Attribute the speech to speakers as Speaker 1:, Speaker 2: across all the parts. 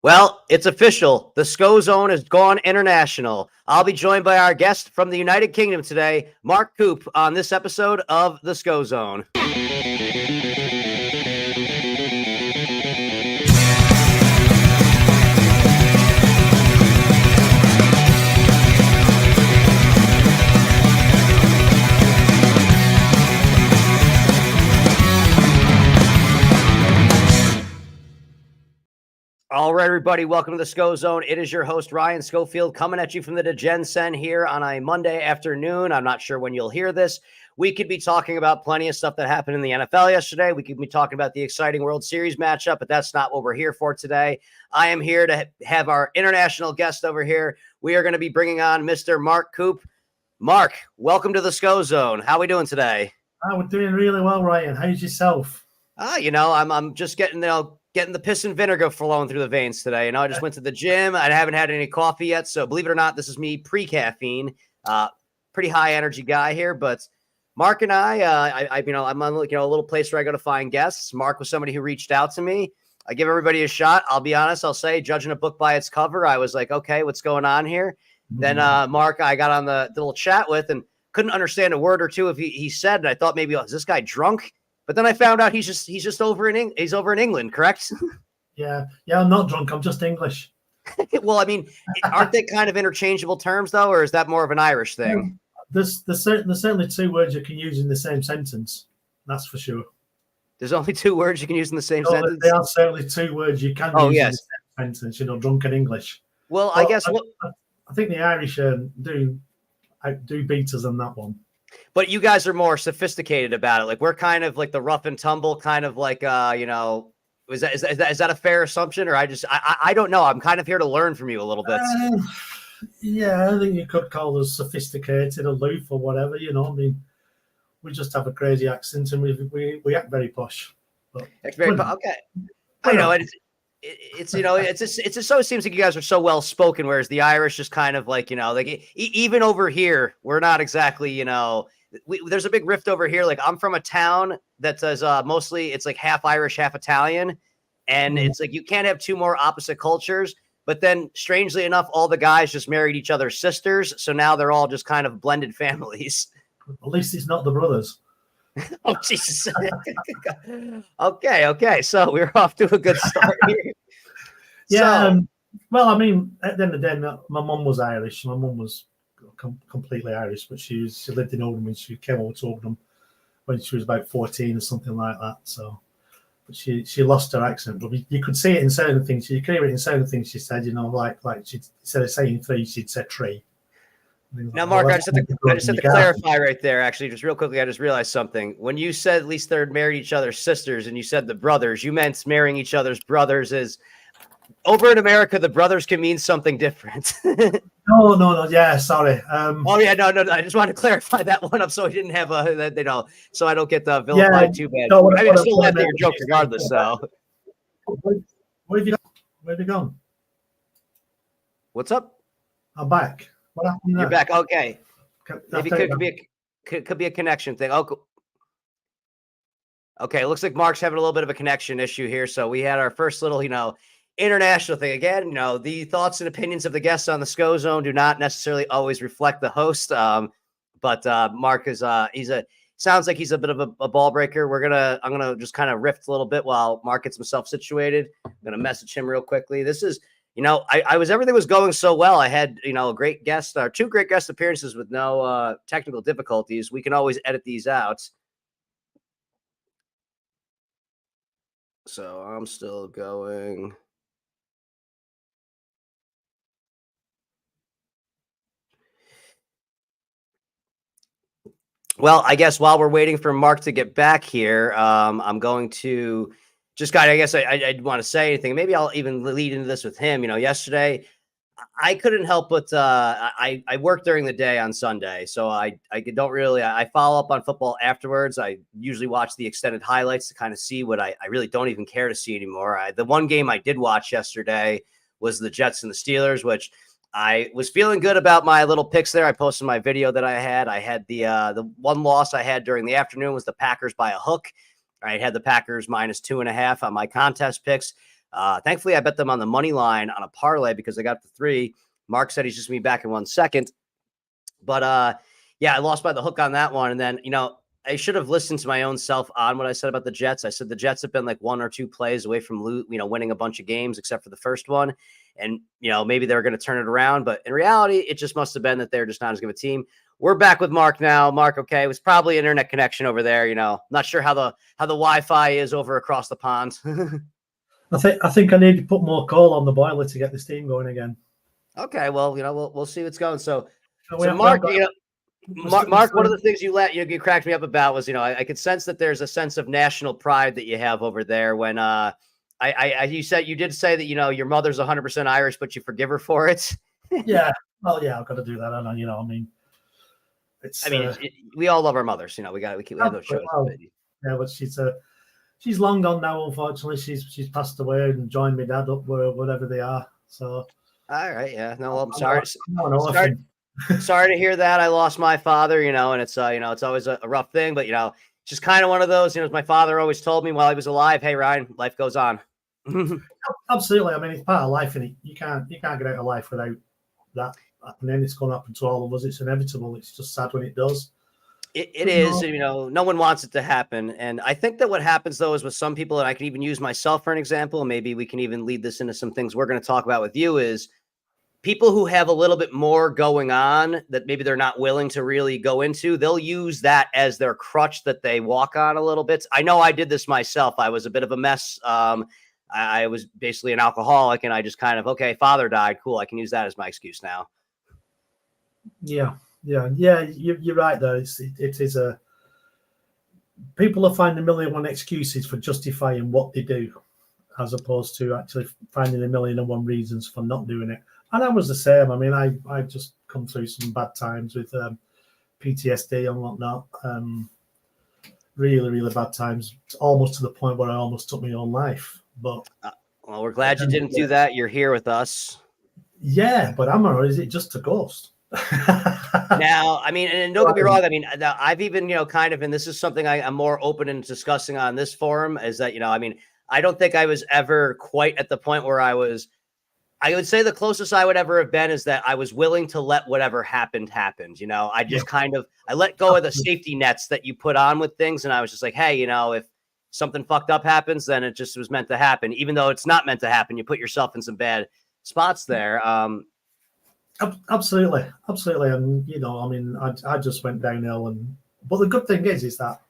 Speaker 1: Well, it's official. The SCO Zone has gone international. I'll be joined by our guest from the United Kingdom today, Mark Coope, on this episode of the SCO Zone. All right, everybody, welcome to the SCO Zone. It is your host, Ryan Schofield, coming at you from the DeGen here on a Monday afternoon. I'm not sure when you'll hear this. We could be talking about plenty of stuff that happened in the NFL yesterday. We could be talking about the exciting World Series matchup, but that's not what we're here for today. I am here to have our international guest over here. We are going to be bringing on Mr. Mark Coope. Mark, welcome to the SCO Zone. How are we doing today?
Speaker 2: We're doing really well, Ryan. How's yourself?
Speaker 1: I'm just getting the piss and vinegar flowing through the veins today. I just went to the gym. I haven't had any coffee yet. So believe it or not, this is me pre-caffeine. Pretty high energy guy here, but Mark and I'm on a little place where I go to find guests. Mark was somebody who reached out to me. I give everybody a shot. I'll be honest. I'll say, judging a book by its cover, I was like, okay, what's going on here? Mm-hmm. Then Mark, I got on the little chat with and couldn't understand a word or two of he said. And I thought maybe, is this guy drunk? But then I found out he's just over in England, correct?
Speaker 2: Yeah, I'm not drunk. I'm just English.
Speaker 1: Well, I mean, aren't they kind of interchangeable terms though, or is that more of an Irish thing?
Speaker 2: There's certainly two words you can use in the same sentence. That's for sure.
Speaker 1: There's only two words you can use in the same sentence.
Speaker 2: There are certainly two words you can use in the same sentence. Drunk and English.
Speaker 1: Well, I guess
Speaker 2: I think the Irish do beat us on that one.
Speaker 1: But you guys are more sophisticated about it. Like we're kind of like the rough and tumble, kind of like is that a fair assumption, or I don't know. I'm kind of here to learn from you a little bit.
Speaker 2: Yeah, I think you could call us sophisticated, aloof, or whatever. I mean, we just have a crazy accent and we act very posh.
Speaker 1: It's very okay. I know it just so it seems like you guys are so well spoken, whereas the Irish just kind of like even over here we're not exactly there's a big rift over here. Like I'm from a town that says mostly it's like half Irish, half Italian, and it's like you can't have two more opposite cultures. But then, strangely enough, all the guys just married each other's sisters, so now they're all just kind of blended families.
Speaker 2: At least it's not the brothers.
Speaker 1: Oh, Jesus. Okay. So we're off to a good start here.
Speaker 2: Yeah. Well, I mean, at the end of the day, my mum was Irish. My mum was completely Irish, but she lived in Oldham and she came over to Oldham when she was about 14 or something like that. So, but she lost her accent. But you could see it in certain things. You could hear it in certain things she said, like she instead of saying three, she'd say tree.
Speaker 1: Now, Mark, I just have to clarify right there. Actually, just real quickly, I just realized something. When you said at least they're married each other's sisters, and you said the brothers, you meant marrying each other's brothers. Is over in America, the brothers can mean something different.
Speaker 2: No. Yeah, sorry.
Speaker 1: No. I just wanted to clarify that one up so I didn't have so I don't get vilified too bad. No, I still laugh at your joke regardless. So,
Speaker 2: where have you gone?
Speaker 1: What's up?
Speaker 2: I'm back. What happened there?
Speaker 1: You're back. Okay. Maybe could be a connection thing. Oh, okay. It looks like Mark's having a little bit of a connection issue here. So we had our first little, international thing. Again, the thoughts and opinions of the guests on the SCO Zone do not necessarily always reflect the host. But Mark is sounds like he's a bit of a ball breaker. I'm gonna just kind of riff a little bit while Mark gets himself situated. I'm gonna message him real quickly. This is. Everything was going so well. I had, a great guest, two great guest appearances with no technical difficulties. We can always edit these out. So I'm still going. Well, I guess while we're waiting for Mark to get back here, I'm going to I guess I want to say anything. Maybe I'll even lead into this with him. Yesterday I couldn't help but I work during the day on Sunday, so I don't really I follow up on football afterwards. I usually watch the extended highlights to kind of see what I really don't even care to see anymore. The one game I did watch yesterday was the Jets and the Steelers, which I was feeling good about my little picks there. I posted my video that I had. I had the one loss I had during the afternoon was the Packers by a hook. I had the Packers -2.5 on my contest picks. Thankfully, I bet them on the money line on a parlay because I got the 3. Mark said he's just going to be back in 1 second. But yeah, I lost by the hook on that one. And then, I should have listened to my own self on what I said about the Jets. I said the Jets have been like 1 or 2 plays away from winning a bunch of games, except for the first one. And, maybe they were going to turn it around. But in reality, it just must have been that they're just not as good of a team. We're back with Mark now. Mark, okay, it was probably internet connection over there. Not sure how the Wi-Fi is over across the pond.
Speaker 2: I think I need to put more coal on the boiler to get the steam going again.
Speaker 1: Okay, well, we'll see what's going. So Mark, Mark, one of the things you cracked me up about was, I could sense that there's a sense of national pride that you have over there when you did say that, your mother's 100% Irish, but you forgive her for it.
Speaker 2: Yeah. Well, yeah, I've got to do that. I mean,
Speaker 1: we all love our mothers, we have no choice.
Speaker 2: Yeah, but she's long gone now, unfortunately. She's passed away and joined my dad up wherever they are. So.
Speaker 1: All right. Yeah. No, well, I'm sorry. Sorry to hear that. I lost my father, and it's always a rough thing, but just kind of one of those, as my father always told me while he was alive, hey, Ryan, life goes on.
Speaker 2: Absolutely. I mean, it's part of life, and you can't get out of life without that happening. It's going to happen to all of us. It's inevitable. It's just sad when it does.
Speaker 1: It is, no one wants it to happen. And I think that what happens, though, is with some people, and I can even use myself for an example, maybe we can even lead this into some things we're going to talk about with you, is people who have a little bit more going on that maybe they're not willing to really go into, they'll use that as their crutch that they walk on a little bit. I know I did this myself. I was a bit of a mess. I was basically an alcoholic, and I just kind of, okay, father died. Cool. I can use that as my excuse now.
Speaker 2: Yeah. You're right there. It is a people are finding 1,000,001 excuses for justifying what they do, as opposed to actually finding 1,000,001 reasons for not doing it. And I was the same. I mean, I just come through some bad times with PTSD and whatnot. Really, really bad times, almost to the point where I almost took my own life. But
Speaker 1: well, we're glad you didn't do that. You're here with us.
Speaker 2: Yeah, but or is it just a ghost?
Speaker 1: Now, I mean, and don't get me wrong. I mean, I've even, kind of, and this is something I'm more open in discussing on this forum is that, I mean, I don't think I was ever quite at the point where I would say the closest I would ever have been is that I was willing to let whatever happened. I just I let go of the safety nets that you put on with things. And I was just like, hey, if something fucked up happens, then it just was meant to happen. Even though it's not meant to happen, you put yourself in some bad spots there.
Speaker 2: Absolutely. And, I mean, I just went downhill. But the good thing is that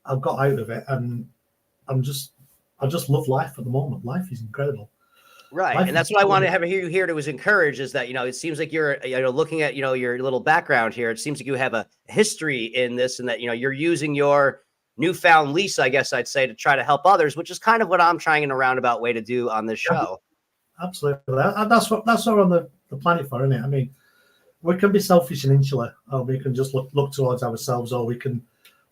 Speaker 2: I've got out of it, and I just love life at the moment. Life is incredible.
Speaker 1: Right. And that's what I want to have you here to encourage is that, it seems like you're, looking at, your little background here. It seems like you have a history in this and that, you're using your newfound lease, I guess I'd say, to try to help others, which is kind of what I'm trying in a roundabout way to do on this show.
Speaker 2: Absolutely. That's what we're on the planet for, isn't it? I mean, we can be selfish and insular, or we can just look towards ourselves, or we can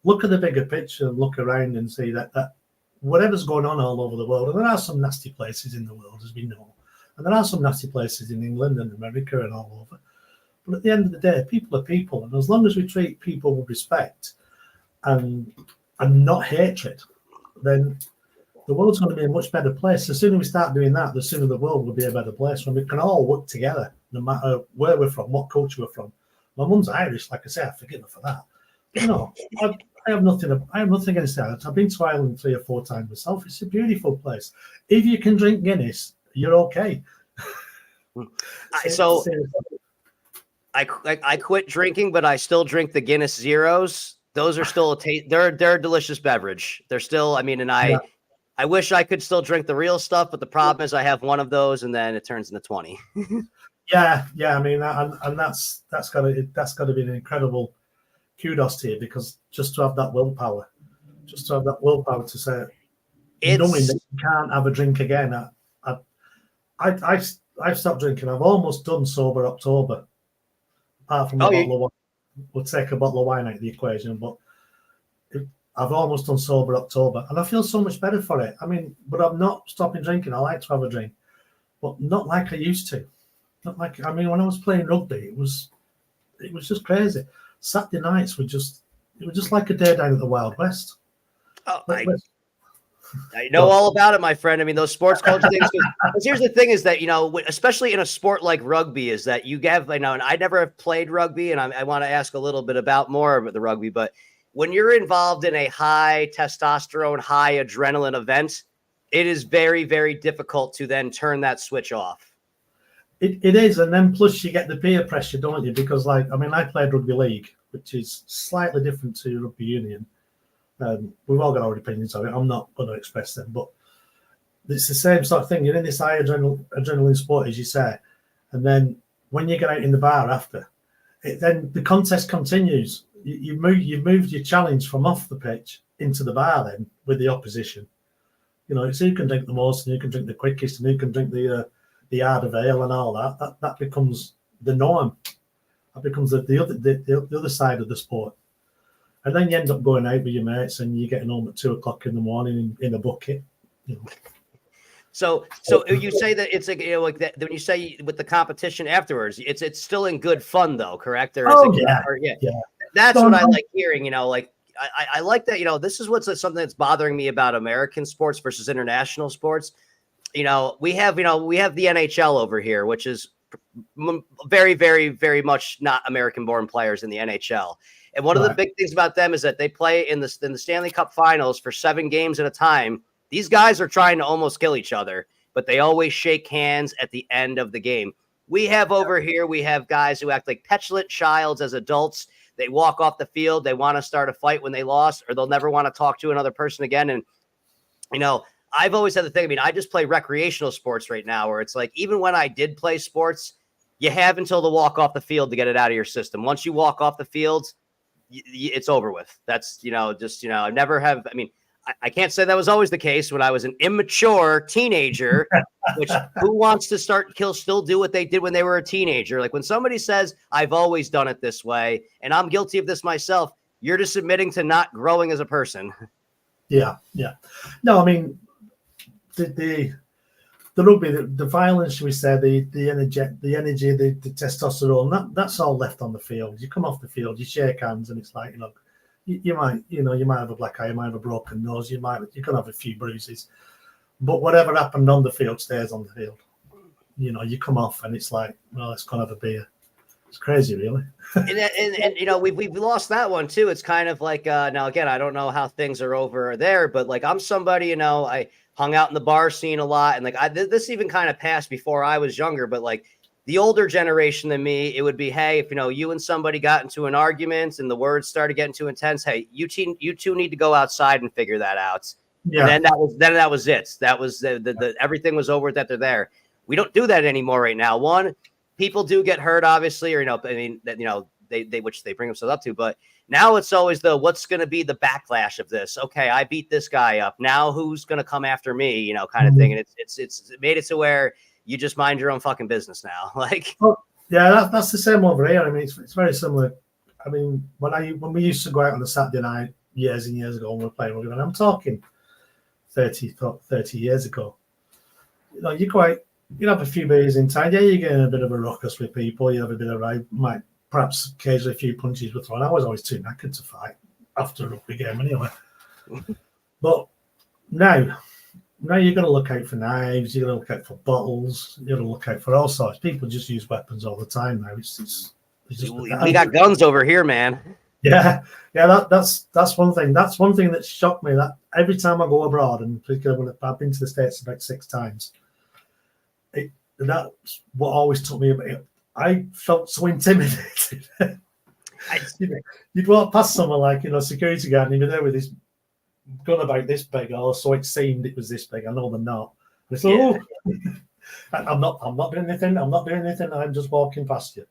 Speaker 2: look at the bigger picture and look around and see that whatever's going on all over the world, and there are some nasty places in the world, as we know, and there are some nasty places in England and America and all over. But at the end of the day, people are people, and as long as we treat people with respect and not hatred, then the world's going to be a much better place. The sooner we start doing that, the sooner the world will be a better place, when we can all work together, no matter where we're from, what culture we're from. My mum's Irish, like I say, I forgive her for that. But, I have nothing against Ireland. I've been to Ireland 3 or 4 times myself. It's a beautiful place. If you can drink Guinness, you're okay.
Speaker 1: So I quit drinking, but I still drink the Guinness Zeros. Those are still they're a delicious beverage. They're still, I mean, and I wish I could still drink the real stuff, but the problem is I have one of those and then it turns into 20.
Speaker 2: Yeah. I mean, and that's got to be an incredible kudos to you, because just to have that willpower to say, knowing that you can't have a drink again. I've stopped drinking. I've almost done sober October, apart from a bottle of wine. We'll take a bottle of wine out of the equation, but I've almost done sober October, and I feel so much better for it. I mean, but I'm not stopping drinking. I like to have a drink, but not like I used to. Not like, I mean, when I was playing rugby, it was just crazy. Saturday nights it was just like a day down at the Wild West.
Speaker 1: I know all about it, my friend. I mean, those sports culture things. Because here's the thing: is that especially in a sport like rugby, is that you have and I never have played rugby, and I want to ask a little bit about more about the rugby. But when you're involved in a high testosterone, high adrenaline event, it is very, very difficult to then turn that switch off.
Speaker 2: It is, and then plus you get the peer pressure, don't you? Because I played rugby league, which is slightly different to rugby union. We've all got our opinions on it. I'm not going to express them, but it's the same sort of thing. You're in this high adrenaline sport, as you say, and then when you get out in the bar after, then the contest continues. You've moved your challenge from off the pitch into the bar then with the opposition. It's who can drink the most and who can drink the quickest and who can drink the art of ale and all that. That becomes the norm. That becomes the other side of the sport. And then you end up going out with your mates and you're getting home at 2:00 in the morning in a bucket.
Speaker 1: So you say that it's like that when you say with the competition afterwards, it's still in good fun though, correct?
Speaker 2: Yeah.
Speaker 1: That's what I like hearing. I like that. This is something that's bothering me about American sports versus international sports. We have the NHL over here, which is very, very, very much not American-born players in the NHL. And one of the big things about them is that they play in the Stanley Cup Finals for 7 games at a time. These guys are trying to almost kill each other, but they always shake hands at the end of the game. We have over here, we have guys who act like petulant childs as adults. They walk off the field. They want to start a fight when they lost, or they'll never want to talk to another person again. And, I've always had the thing. I just play recreational sports right now where it's like, even when I did play sports, you have until the walk off the field to get it out of your system. Once you walk off the field, it's over with. That's, I never have. I can't say that was always the case when I was an immature teenager, which who wants to still do what they did when they were a teenager? Like when somebody says, I've always done it this way, and I'm guilty of this myself, you're just admitting to not growing as a person.
Speaker 2: Yeah. No, the rugby, the violence, shall we say, the energy, the testosterone, that's all left on the field. You come off the field, you shake hands, and it's like, you might have a black eye, you might have a broken nose, you can have a few bruises, but whatever happened on the field stays on the field. You come off, and it's like, well, let's go and have a beer. It's crazy, really.
Speaker 1: and we've lost that one too. It's kind of like now again, I don't know how things are over there, but like I'm somebody, I hung out in the bar scene a lot, and like this even kind of passed before I was younger, but like the older generation than me, it would be, hey, if you and somebody got into an argument and the words started getting too intense, hey, you two need to go outside and figure that out. Yeah. And then that was it. That was the everything was over that they're there. We don't do that anymore right now. One, people do get hurt, obviously, or they which they bring themselves up to, but now it's always what's going to be the backlash of this. Okay, I beat this guy up. Now who's going to come after me? Kind of thing. And it's made it to where you just mind your own fucking business now. Like,
Speaker 2: that's the same over here. It's very similar. When we used to go out on a Saturday night years and years ago when we were playing rugby, and I'm talking 30 years ago. You go out, you have a few beers in town. Yeah, you're getting a bit of a ruckus with people. You have a bit of ride, might perhaps occasionally a few punches were thrown. I was always too knackered to fight after a rugby game anyway. But now you're going to look out for knives. You're going to look out for bottles. You're going to look out for all sorts. People just use weapons all the time now. It's just
Speaker 1: we got guns over here, man.
Speaker 2: Yeah. That's one thing. That's one thing that shocked me. That every time I go abroad, and particularly when I've been to the States about 6 times, that's what always took me about it. I felt so intimidated. You'd walk past someone like, security guard, and you'd be there with this gun about this big, or so it seemed it was this big. I know they're not. It's like, oh, I'm not doing anything. I'm just walking past you.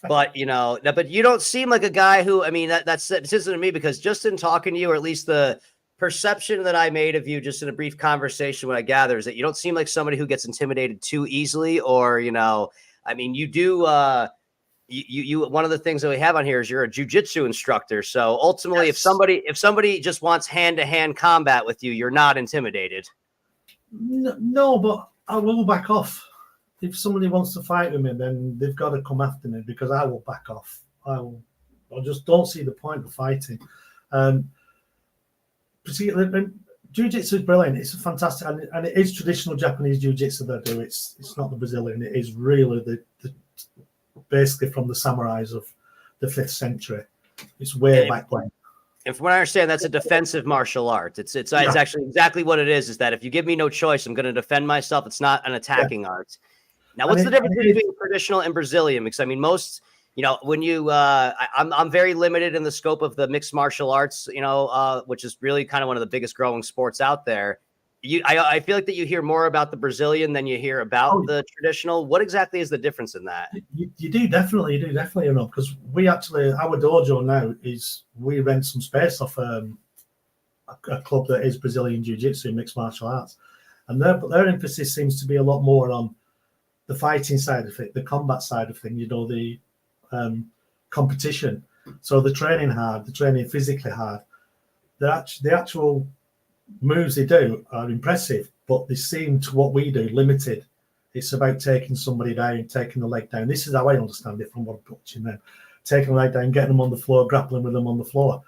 Speaker 1: But you don't seem like a guy who, that's isn't to me, because just in talking to you, or at least the perception that I made of you just in a brief conversation, what I gather is that you don't seem like somebody who gets intimidated too easily, or, you do, you one of the things that we have on here is you're a jiu-jitsu instructor. So ultimately, yes. if somebody just wants hand-to-hand combat with you, you're not intimidated.
Speaker 2: No, but I will back off. If somebody wants to fight with me, then they've got to come after me, because I will back off. I just don't see the point of fighting. Particularly Jiu-jitsu is brilliant. It's a fantastic, and it is traditional Japanese jiu-jitsu they do. It's not the Brazilian. It is really the basically from the samurais of the 5th century. It's way back when.
Speaker 1: And from what I understand, that's a defensive martial art. It's actually exactly what it is that if you give me no choice, I'm going to defend myself. It's not an attacking art. Now, what's the difference between traditional and Brazilian? Because I mean, most, when you, I'm very limited in the scope of the mixed martial arts, which is really kind of one of the biggest growing sports out there. I feel like that you hear more about the Brazilian than you hear about the traditional. What exactly is the difference in that?
Speaker 2: You do definitely, because we actually, our dojo now we rent some space off a club that is Brazilian Jiu-Jitsu, mixed martial arts. And their emphasis seems to be a lot more on the fighting side of it, the combat side of things, the competition. So the training physically hard. The actual moves they do are impressive, but they seem to what we do limited. It's about taking somebody down, taking the leg down. This is how I understand it from what I'm watching them. Taking the leg down, getting them on the floor, grappling with them on the floor.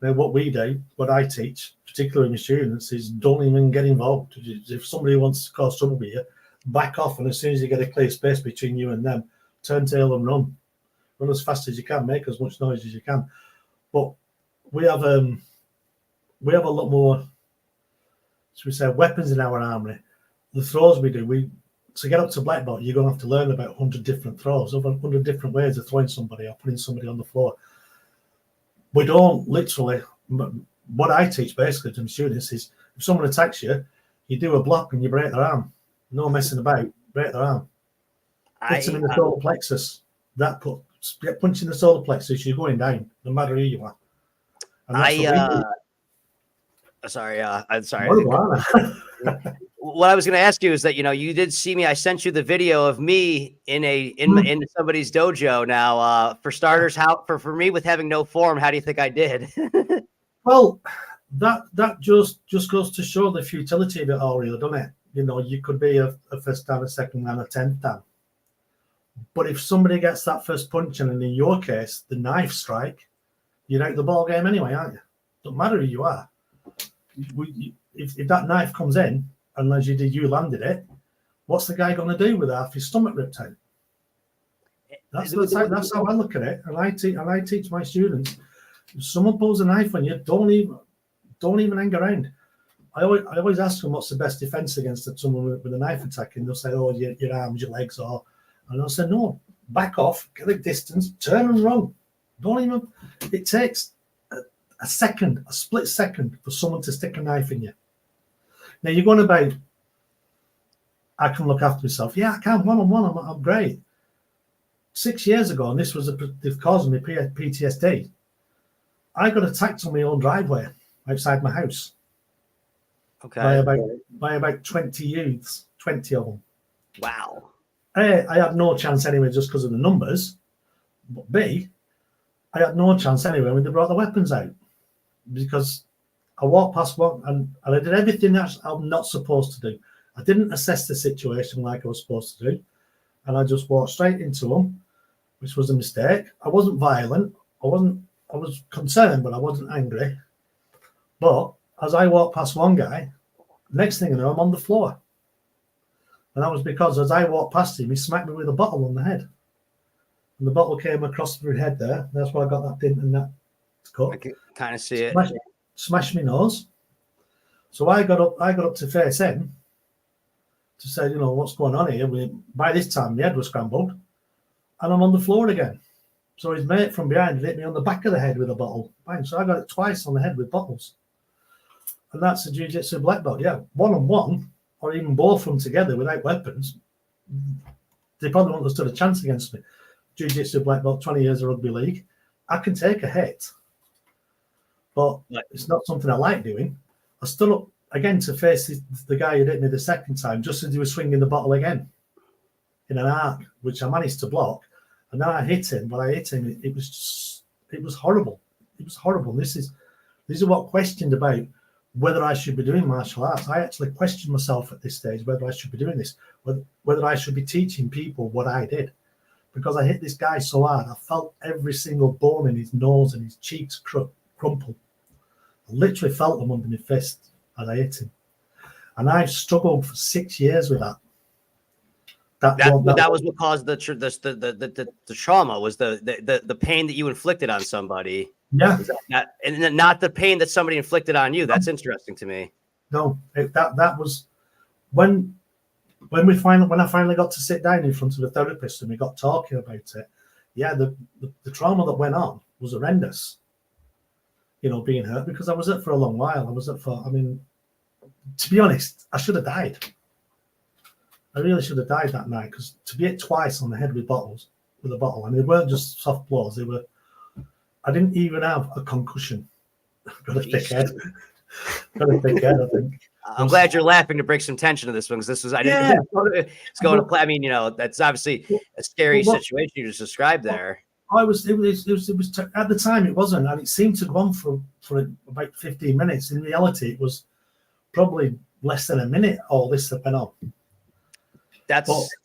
Speaker 2: Now, what we do, what I teach, particularly with students, is don't even get involved. If somebody wants to cause trouble with you, back off, and as soon as you get a clear space between you and them, turn tail and run. Run as fast as you can, make as much noise as you can. But we have a lot more, should we say, weapons in our armory. The throws we do, to get up to black belt, you're going to have to learn about 100 different throws, over 100 different ways of throwing somebody or putting somebody on the floor. We don't literally, what I teach basically to my students is if someone attacks you, you do a block and you break their arm. No messing about, break their arm. Hit them in the solar plexus. Punching the solar plexus, you're going down, no matter who you are.
Speaker 1: Sorry. What I was going to ask you is that, you did see me. I sent you the video of me in somebody's dojo. Now, for starters, for me with having no form, how do you think I did?
Speaker 2: Well, that just goes to show the futility of it all, really, doesn't it? You could be a first dan, a second dan, a 10th dan. But if somebody gets that first punch, and in your case, the knife strike, you're out the ball game anyway, aren't you? Don't matter who you are. If that knife comes in, and as you landed it, what's the guy going to do with half his stomach ripped out? That's how I look at it, and I teach my students. If someone pulls a knife on you, don't even hang around. I always ask them what's the best defense against someone with a knife attack, and they'll say, "Oh, your arms, your legs," and I'll say, "No, back off, get a distance, turn and run. Don't even." It takes a split second for someone to stick a knife in you. Now you're going about, I can look after myself. Yeah, I can, one-on-one, I'm great. 6 years ago, and this was causing me PTSD, I got attacked on my own driveway outside my house. Okay. By about 20 youths, 20 of them.
Speaker 1: Wow.
Speaker 2: A, I had no chance anyway just because of the numbers. But B, I had no chance anyway when they brought the weapons out. Because I walked past one and I did everything that I'm not supposed to do. I didn't assess the situation like I was supposed to do. And I just walked straight into them, which was a mistake. I wasn't violent. I was concerned, but I wasn't angry. But as I walked past one guy, next thing I know, I'm on the floor. And that was because as I walked past him, he smacked me with a bottle on the head. And the bottle came across my head there. That's why I got that dint and that cut. I can
Speaker 1: kind of see it.
Speaker 2: Smashed my nose. So I got up to face him to say, what's going on here? By this time, my head was scrambled. And I'm on the floor again. So his mate from behind hit me on the back of the head with a bottle. Bang. So I got it twice on the head with bottles. And that's a jiu-jitsu black belt. Yeah, one-on-one, or even both of them together without weapons, they probably wouldn't have stood a chance against me. Jiu-jitsu black belt, 20 years of rugby league. I can take a hit, but it's not something I like doing. I stood up again to face the guy who hit me the second time, just as he was swinging the bottle again in an arc, which I managed to block. And then I hit him. But I hit him. It was horrible. It was horrible. These are what questioned about whether I should be doing martial arts. I actually questioned myself at this stage whether I should be doing this, whether I should be teaching people what I did. Because I hit this guy so hard, I felt every single bone in his nose and his cheeks crumple. I literally felt them under my fist. and I hit him. And I've struggled for 6 years with that.
Speaker 1: That was what caused the trauma, was the pain that you inflicted on somebody.
Speaker 2: Yeah.
Speaker 1: And not the pain that somebody inflicted on you. That's interesting to me.
Speaker 2: No, that was when I finally got to sit down in front of the therapist and we got talking about it. Yeah, the trauma that went on was horrendous. You know, being hurt, because I was hurt for a long while. To be honest, I should have died. I really should have died that night, because to be hit twice on the head with a bottle, and they weren't just soft blows. I didn't even have a concussion. Got a thick head. I think.
Speaker 1: I'm glad you're laughing to bring some tension to this one, because this was it's going to play. I mean, you know, that's obviously a scary situation you just described there.
Speaker 2: It was at the time it wasn't, and it seemed to go on for about 15 minutes. In reality, it was probably less than a minute. All this had been on.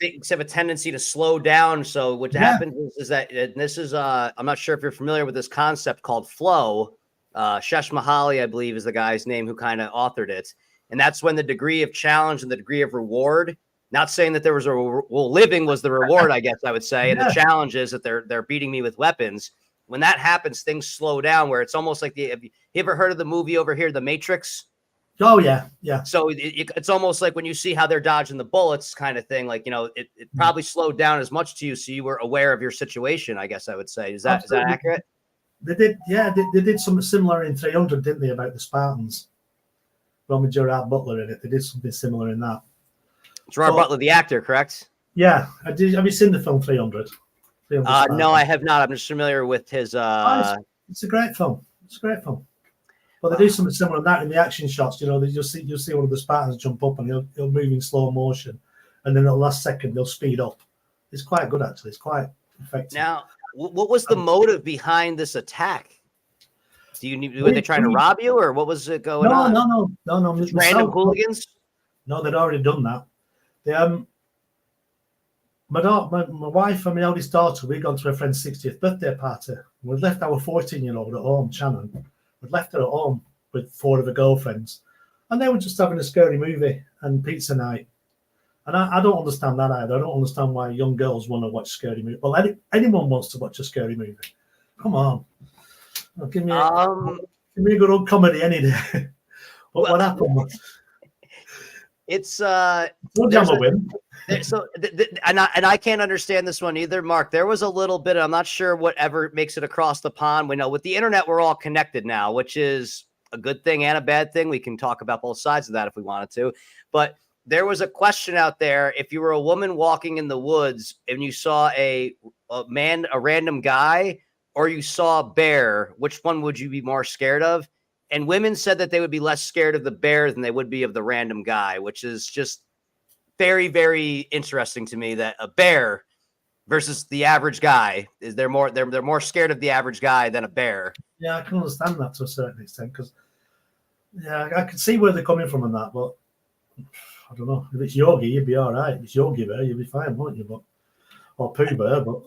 Speaker 1: Things have a tendency to slow down. So what happens is that, and this is I'm not sure if you're familiar with this concept called flow. Shesh Mahali, I believe, is the guy's name who kind of authored it. And that's when the degree of challenge and the degree of reward, not saying that there was living was the reward, I guess I would say. And the challenge is that they're beating me with weapons. When that happens, things slow down, where it's almost like have you ever heard of the movie over here, The Matrix?
Speaker 2: Oh, yeah.
Speaker 1: So it's almost like when you see how they're dodging the bullets kind of thing, like, you know, it probably slowed down as much to you, so you were aware of your situation, I guess I would say. Is that accurate?
Speaker 2: They did, they did something similar in 300, didn't they, about the Spartans? Roman Gerard Butler in it. They did something similar in that.
Speaker 1: Gerard Butler, the actor, correct?
Speaker 2: Yeah, I did. Have you seen the film 300?
Speaker 1: No, I have not. I'm just familiar with his.
Speaker 2: It's a great film. But they do something similar in that in the action shots. You know, you'll see one of the Spartans jump up and he'll move in slow motion, and then at the last second they'll speed up. It's quite good, actually. It's quite effective. Now,
Speaker 1: what was the motive behind this attack? Were they trying to rob you, or what was it going on?
Speaker 2: No.
Speaker 1: Random hooligans?
Speaker 2: No, they'd already done that. My wife and my eldest daughter, we'd gone to a friend's 60th birthday party. We'd left our 14-year-old at home, Shannon. We'd left her at home with 4 of her girlfriends, and they were just having a scary movie and pizza night. And I don't understand that either. I don't understand why young girls want to watch scary movies. Well, anyone wants to watch a scary movie. Come on. Give me a good old comedy any day. What happened was,
Speaker 1: it's
Speaker 2: win.
Speaker 1: And I can't understand this one either, Mark. There was a little bit, I'm not sure whatever makes it across the pond. We know with the internet, we're all connected now, which is a good thing and a bad thing. We can talk about both sides of that if we wanted to. But there was a question out there. If you were a woman walking in the woods and you saw a random guy, or you saw a bear, which one would you be more scared of? And women said that they would be less scared of the bear than they would be of the random guy, which is just very, very interesting to me, that a bear versus the average guy is they're more scared of the average guy than a bear.
Speaker 2: Yeah, I can understand that to a certain extent, because I can see where they're coming from on that, but I don't know. If it's Yogi, you'd be all right. If it's Yogi Bear, you'd be fine, won't you? Or Pooh Bear, but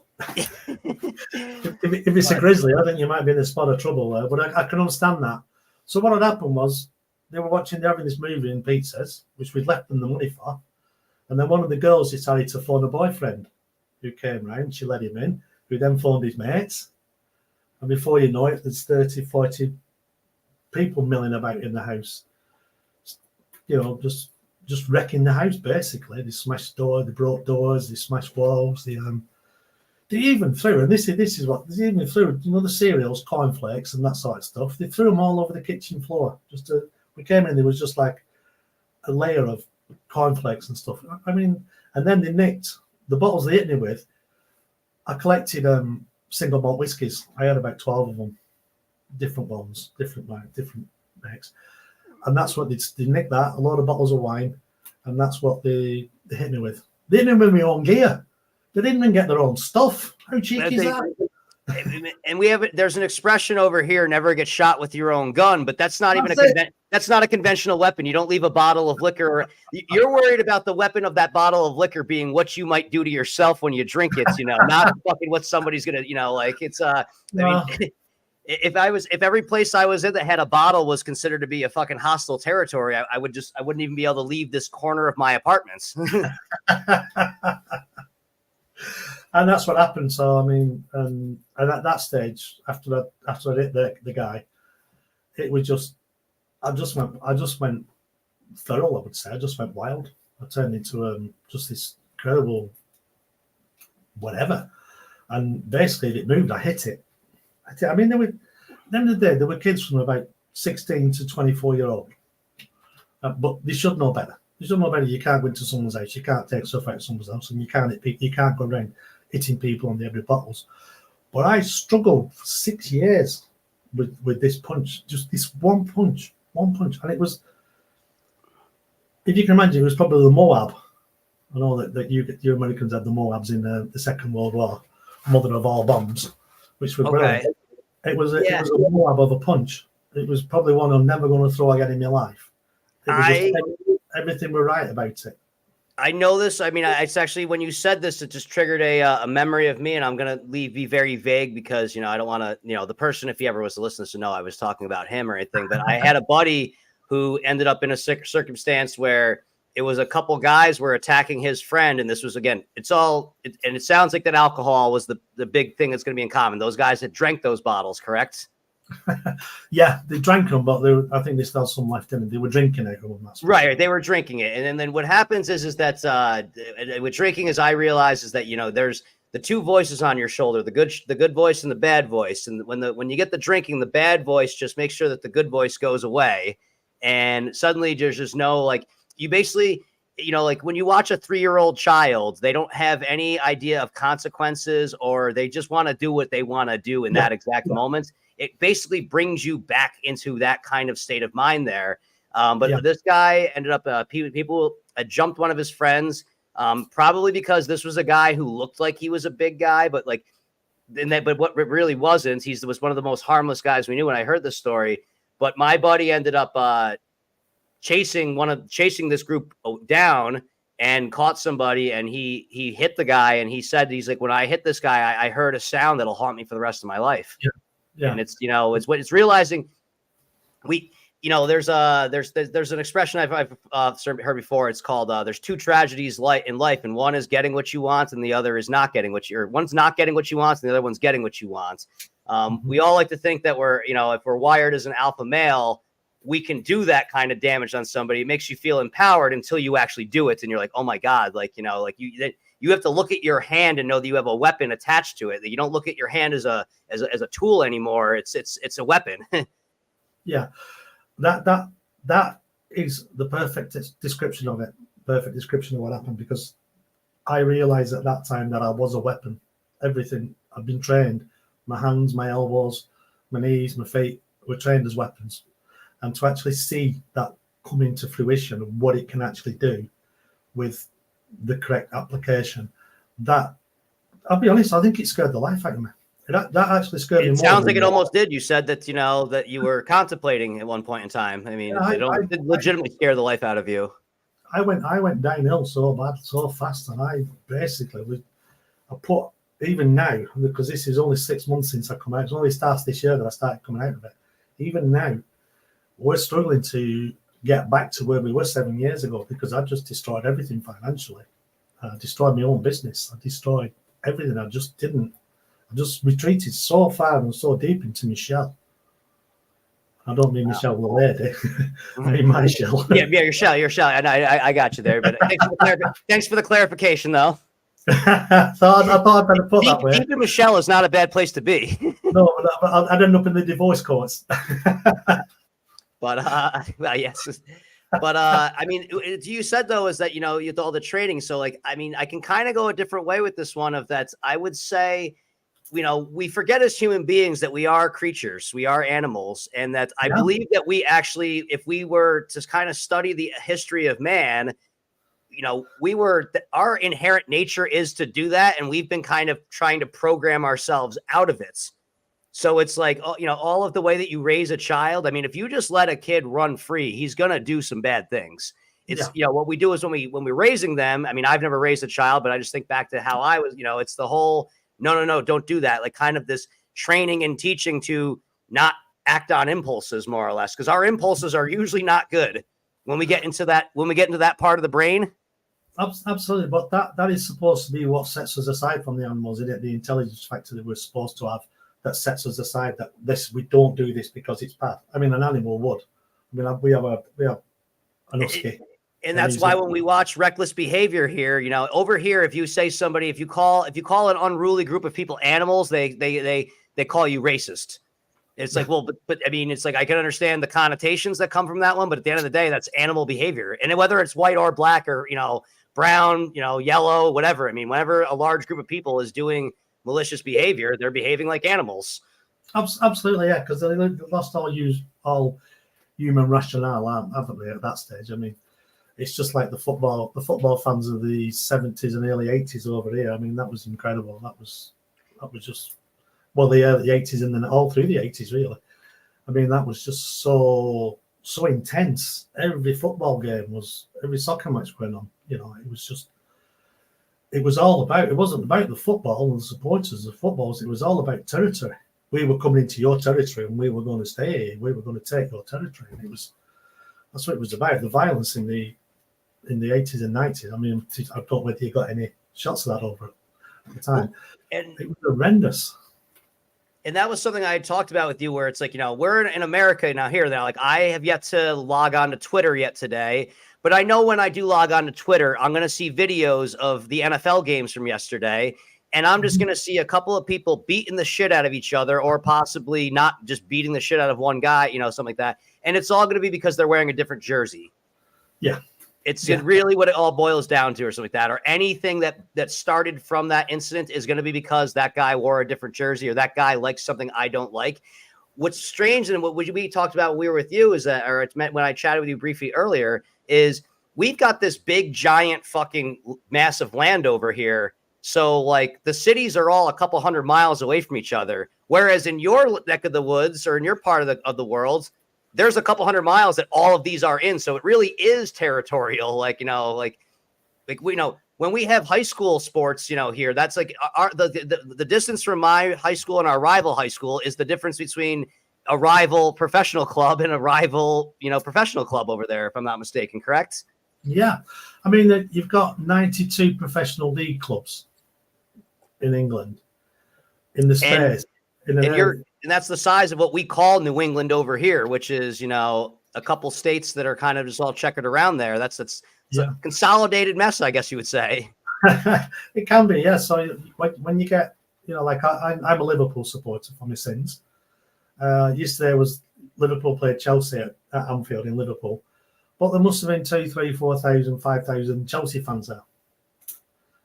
Speaker 2: if it's a grizzly, I think you might be in a spot of trouble there. But I can understand that. So what had happened was they're having this movie in pizzas, which we'd left them the money for. And then one of the girls decided to phone a boyfriend who came round. She let him in, who then phoned his mates. And before you know it, there's 30, 40 people milling about in the house. You know, just wrecking the house, basically. They smashed doors, they broke doors, they smashed walls. They even threw, and this is what they even threw, you know, the cereals, cornflakes, and that sort of stuff. They threw them all over the kitchen floor. We came in, there was just like a layer of cornflakes and stuff. I mean, and then they nicked the bottles they hit me with. I collected single malt whiskies. I had about 12 of them, different ones, different makes. And that's what they nicked that, a load of bottles of wine, and that's what they hit me with. They didn't even with my own gear. They didn't even get their own stuff. How cheeky is that?
Speaker 1: And there's an expression over here: never get shot with your own gun. But that's not that's not a conventional weapon. You don't leave a bottle of liquor. You're worried about the weapon of that bottle of liquor being what you might do to yourself when you drink it. You know, not fucking what somebody's gonna. You know, like it's. I mean, If every place I was in that had a bottle was considered to be a fucking hostile territory, I wouldn't even be able to leave this corner of my apartments.
Speaker 2: And that's what happened. So I mean, and at that stage, after I hit the guy, it was just I just went feral. I would say I just went wild. I turned into just this incredible whatever, and basically if it moved, I hit it. I mean, at the end of the day, there were kids from about 16 to 24-year-old, but they should know better. You should know better. You can't go into someone's house. You can't take stuff out of someone's house, and you can't go around hitting people on the every bottles. But I struggled for 6 years with this punch, just this one punch, and it was, if you can imagine, it was probably the Moab. I know that you Americans had the Moabs in the Second World War, mother of all bombs, which were brilliant. It was a Moab of a punch. It was probably one I'm never going to throw again in my life. Everything were right about it.
Speaker 1: I know this. I mean, it's actually, when you said this, it just triggered a memory of me, and I'm going to be very vague because, I don't want to, the person, if he ever was to listen to this, to know I was talking about him or anything, but I had a buddy who ended up in a circumstance where it was a couple guys were attacking his friend. And this was, again, it sounds like that alcohol was the big thing that's going to be in common. Those guys had drank those bottles, correct?
Speaker 2: Yeah, they drank them, but I think they still had some left in them. They were drinking it.
Speaker 1: Right, they were drinking it. And then what happens is that with drinking, as I realize, is that, there's the two voices on your shoulder, the good voice and the bad voice. And when you get the drinking, the bad voice just makes sure that the good voice goes away. And suddenly there's just no, like, you basically, like when you watch a 3-year-old child, they don't have any idea of consequences, or they just want to do what they want to do in that exact moment. It basically brings you back into that kind of state of mind there. But this guy ended up, people had jumped one of his friends, probably because this was a guy who looked like he was a big guy, but what it really wasn't. He was one of the most harmless guys we knew when I heard this story. But my buddy ended up chasing this group down and caught somebody, and he hit the guy, and he's like, when I hit this guy, I heard a sound that'll haunt me for the rest of my life. Yeah. And it's realizing there's an expression I've heard before. It's called there's two tragedies in life, and one is getting what you want, and the other is not getting one's not getting what you want, and the other one's getting what you want. We all like to think that we're, if we're wired as an alpha male, we can do that kind of damage on somebody. It makes you feel empowered until you actually do it, and you're like, oh my God, you have to look at your hand and know that you have a weapon attached to it. That you don't look at your hand as a tool anymore. It's a weapon.
Speaker 2: Yeah, that is the perfect description of it. Perfect description of what happened, because I realized at that time that I was a weapon. Everything I've been trained, my hands, my elbows, my knees, my feet were trained as weapons, and to actually see that come into fruition of what it can actually do with the correct application, that, I'll be honest, I think it scared the life out of me. That actually scared me more.
Speaker 1: It sounds like it almost did. You said that, that you were contemplating at one point in time. I mean, it did legitimately scare the life out of you.
Speaker 2: I went downhill so bad, so fast, and I put, even now, because this is only 6 months since I come out, it's only starts this year that I started coming out of it. Even now, we're struggling to get back to where we were 7 years ago, because I just destroyed everything financially. I destroyed my own business. I destroyed everything. I just retreated so far and so deep into my shell. I don't mean Michelle the lady. I mean my shell.
Speaker 1: Yeah, your shell. And I got you there. But thanks for the clarification, though.
Speaker 2: So I thought I'd better put that way.
Speaker 1: Deep in Michelle is not a bad place to be.
Speaker 2: No, but I'd end up in the divorce courts.
Speaker 1: But well, yes. But I mean, you said though is that you had all the training. So like, I mean, I can kind of go a different way with this one. Of that, I would say, we forget as human beings that we are creatures, we are animals, and that I believe that we actually, if we were to kind of study the history of man, our inherent nature is to do that, and we've been kind of trying to program ourselves out of it. So it's like, all of the way that you raise a child. I mean, if you just let a kid run free, he's going to do some bad things. It's, what we do is when we're raising them, I mean, I've never raised a child, but I just think back to how I was, it's the whole, no, don't do that. Like kind of this training and teaching to not act on impulses more or less, because our impulses are usually not good when we get into that part of the brain.
Speaker 2: Absolutely, but that is supposed to be what sets us aside from the animals, isn't it? The intelligence factor that we're supposed to have that sets us aside, that we don't do this because it's bad. I mean, an animal would. I mean, we have an husky.
Speaker 1: And that's why when we watch reckless behavior here, over here, if you call an unruly group of people animals, they call you racist. It's like, well, but I mean, it's like, I can understand the connotations that come from that one, but at the end of the day, that's animal behavior. And whether it's white or black or, brown, yellow, whatever. I mean, whenever a large group of people is doing malicious behavior, they're behaving like animals.
Speaker 2: Absolutely, yeah, because they lost all human rationale, haven't they, at that stage? I mean, it's just like the football fans of the 70s and early 80s over here. I mean, that was incredible. That was just, well, the 80s and then all through the 80s, really. I mean, that was just so intense. Every football game every soccer match going on. It was all about, it wasn't about the football and the supporters of footballs. It was all about territory. We were coming into your territory and we were going to stay here. We were going to take your territory. And that's what it was about. The violence in the 80s and 90s. I mean, I don't know whether you got any shots of that over at the time. And it was horrendous.
Speaker 1: And that was something I had talked about with you, where it's like, we're in America now here. Now, like, I have yet to log on to Twitter yet today, but I know when I do log on to Twitter, I'm going to see videos of the NFL games from yesterday. And I'm just going to see a couple of people beating the shit out of each other, or possibly not just beating the shit out of one guy, something like that. And it's all going to be because they're wearing a different jersey.
Speaker 2: Yeah.
Speaker 1: It's really what it all boils down to, or something like that. Or anything that started from that incident is going to be because that guy wore a different jersey, or that guy likes something I don't like. What's strange, and what we talked about when we were with you, is that, or it's meant when I chatted with you briefly earlier, is we've got this big, giant, fucking massive land over here. So, like, the cities are all a couple hundred miles away from each other. Whereas in your neck of the woods, or in your part of the world, there's a couple hundred miles that all of these are in. So it really is territorial. Like, we know when we have high school sports, here, that's like the distance from my high school and our rival high school is the difference between a rival professional club and a rival, professional club over there, if I'm not mistaken. Correct?
Speaker 2: Yeah. I mean, you've got 92 professional league clubs in England, in the space.
Speaker 1: And that's the size of what we call New England over here, which is, a couple states that are kind of just all checkered around there. It's a consolidated mess, I guess you would say.
Speaker 2: It can be, yeah. So when you get, like I'm a Liverpool supporter for my sins. Yesterday was Liverpool played Chelsea at Anfield in Liverpool, but there must have been 2,000, 3,000, 4,000, 5,000 Chelsea fans there.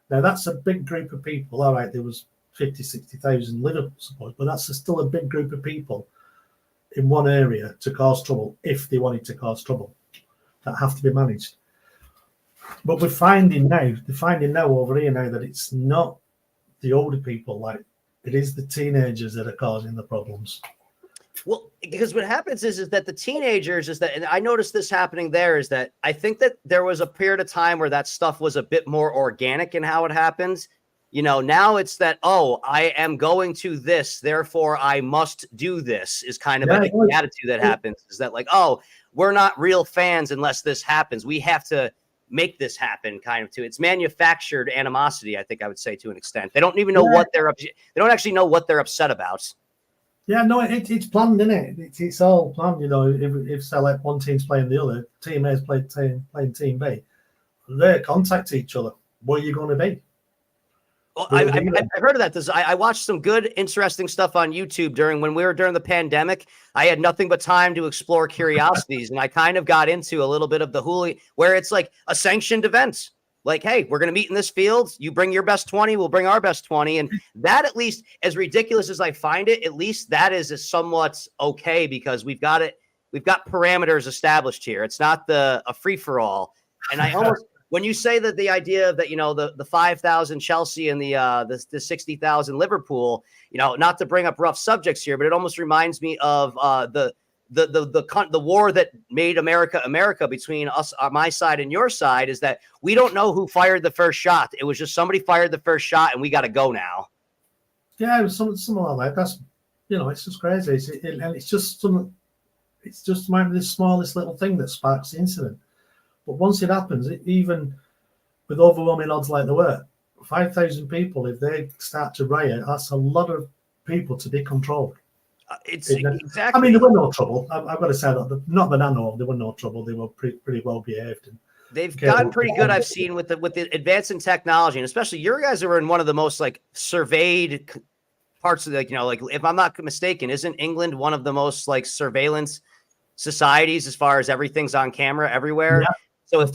Speaker 2: Now that's a big group of people. All right, there was 50, 60,000 Liverpool supporters, but that's still a big group of people in one area to cause trouble, if they wanted to cause trouble, that have to be managed. But they're finding now over here now that it's not the older people, like it is the teenagers that are causing the problems.
Speaker 1: Well, because what happens is that the teenagers and I noticed this happening there, is that I think that there was a period of time where that stuff was a bit more organic in how it happens. Now it's that, I am going to this, therefore I must do this, is kind of the attitude that happens, is that like, we're not real fans unless this happens. We have to make this happen, kind of, too. It's manufactured animosity, I think I would say, to an extent. They don't even know they don't actually know what they're upset about.
Speaker 2: Yeah, no, it's planned, isn't it? It's all planned, if say like one team's playing the other, team A is playing team B, they contact each other. Where are you going to be?
Speaker 1: Well, I've heard of that. I watched some good, interesting stuff on YouTube during the pandemic. I had nothing but time to explore curiosities, and I kind of got into a little bit of the hooli, where it's like a sanctioned event. Like, hey, we're going to meet in this field. You bring your best 20, we'll bring our best 20. And that, at least, as ridiculous as I find it, at least that is somewhat okay, because we've got parameters established here. It's not a free-for-all. And I almost, when you say that the idea of that, the 5,000 Chelsea and the 60,000 Liverpool, not to bring up rough subjects here, but it almost reminds me of the war that made America between us, my side and your side, is that we don't know who fired the first shot. It was just somebody fired the first shot and we got to go now.
Speaker 2: Yeah, it was something like that. You know, it's just crazy. And it's just might be the smallest little thing that sparks the incident. But once it happens, even with overwhelming odds like there were, 5,000 people, if they start to riot, that's a lot of people to be controlled.
Speaker 1: It's exactly.
Speaker 2: I mean, there were no trouble. I've got to say that. Not that I know of, there were no trouble. They were pretty well behaved. And
Speaker 1: they've gotten pretty good. I've seen with the advance in technology, and especially your guys are in one of the most like surveyed parts of the, like if I'm not mistaken, isn't England one of the most like surveillance societies as far as everything's on camera everywhere? Yeah. So with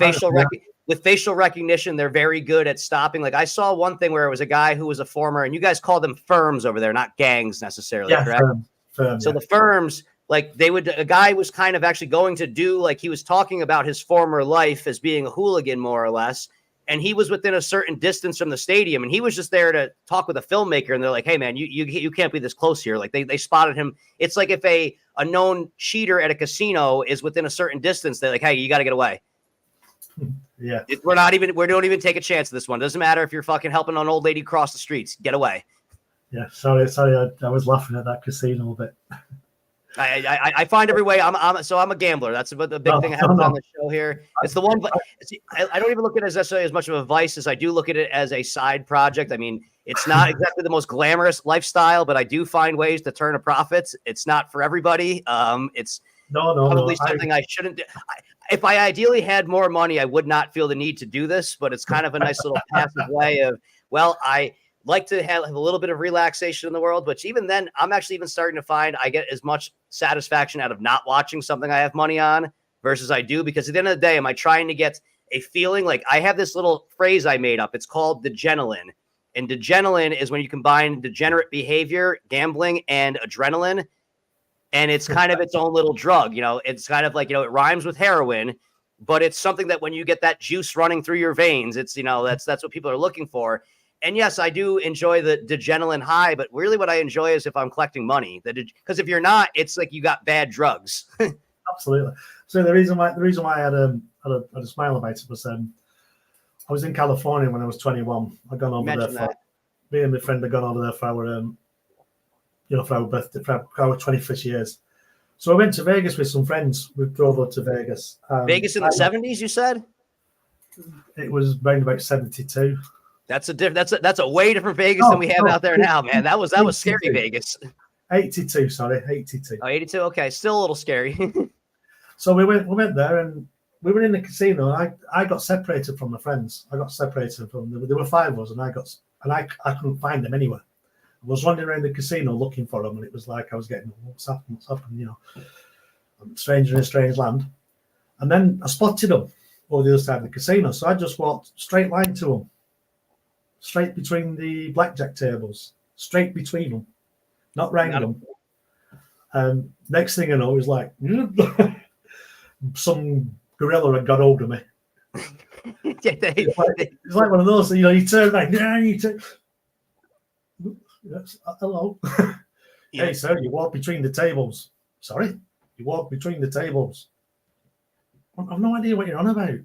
Speaker 1: facial recognition, they're very good at stopping. Like I saw one thing where it was a guy who was a former, and you guys call them firms over there, not gangs necessarily, correct?
Speaker 2: Firm,
Speaker 1: so the firms, like a guy was kind of actually going to do, like he was talking about his former life as being a hooligan more or less. And he was within a certain distance from the stadium, and he was just there to talk with a filmmaker. And they're like, "Hey, man, you can't be this close here." Like they spotted him. It's like if a known cheater at a casino is within a certain distance, they're like, "Hey, you got to get away."
Speaker 2: Yeah,
Speaker 1: we don't even take a chance of this one. Doesn't matter if you're fucking helping an old lady cross the streets. Get away.
Speaker 2: Yeah, sorry, I was laughing at that casino a bit.
Speaker 1: I find every way. I'm a gambler. That's the big thing I have on the show here. It's the one, but I don't even look at it as necessarily as much of a vice as I do look at it as a side project. I mean, it's not exactly the most glamorous lifestyle, but I do find ways to turn a profit. It's not for everybody. It's probably something I shouldn't do. If I ideally had more money, I would not feel the need to do this, but it's kind of a nice little passive way of, well, I like to have a little bit of relaxation in the world, but even then, I'm actually even starting to find I get as much satisfaction out of not watching something I have money on versus I do, because at the end of the day, am I trying to get a feeling? Like I have this little phrase I made up. It's called degenolin. And degenolin is when you combine degenerate behavior, gambling, and adrenaline. And it's kind of its own little drug. It's kind of like, it rhymes with heroin, but it's something that when you get that juice running through your veins, it's, that's what people are looking for. And yes, I do enjoy the degenolin high, but really what I enjoy is if I'm collecting money. Because if you're not, it's like you got bad drugs.
Speaker 2: Absolutely. So the reason why I had a smile about it was I was in California when I was 21. I'd gone over there me and my friend had gone over there for our birthday, for our 25th years. So I went to Vegas with some friends. We drove up to Vegas.
Speaker 1: Vegas in the 70s, you said?
Speaker 2: It was around about 72.
Speaker 1: That's a way different Vegas than we have out there now, man. That was scary Vegas.
Speaker 2: 82, sorry, 82.
Speaker 1: Oh, 82. Okay, still a little scary.
Speaker 2: So we went there and we were in the casino. I got separated from my friends. I got separated from them. There were 5 of us, and I couldn't find them anywhere. I was running around the casino looking for them, and it was like I was getting, what's happened? I'm a stranger in a strange land. And then I spotted them over the other side of the casino, so I just walked straight line to them. Straight between the blackjack tables, straight between them, not round them. Next thing I know, it was like some gorilla had got hold of me. It's like one of those, you turn back, you turn. Yes, hello. Yeah. Hey, sir, you walk between the tables. Sorry? You walk between the tables. I've no idea what you're on about.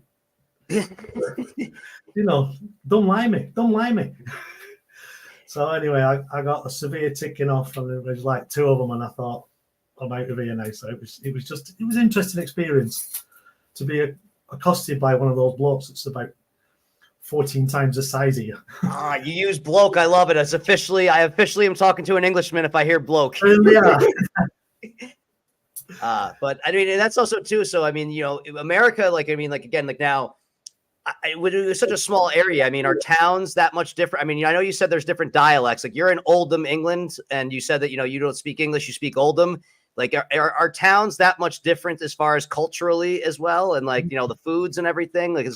Speaker 2: Don't lie me. So anyway, I got a severe ticking off, and there was like 2 of them, and I thought, I'm out of here now. So it was an interesting experience to be accosted by one of those blokes that's about 14 times the size of you.
Speaker 1: You use bloke. I love it. I officially am talking to an Englishman if I hear bloke.
Speaker 2: Yeah.
Speaker 1: But I mean, that's also too. So, I mean, America, now, it was such a small area. I mean, are towns that much different? I mean, I know you said there's different dialects. Like you're in Oldham, England, and you said that, you don't speak English, you speak Oldham. Like, are towns that much different as far as culturally as well? And like, the foods and everything? Like,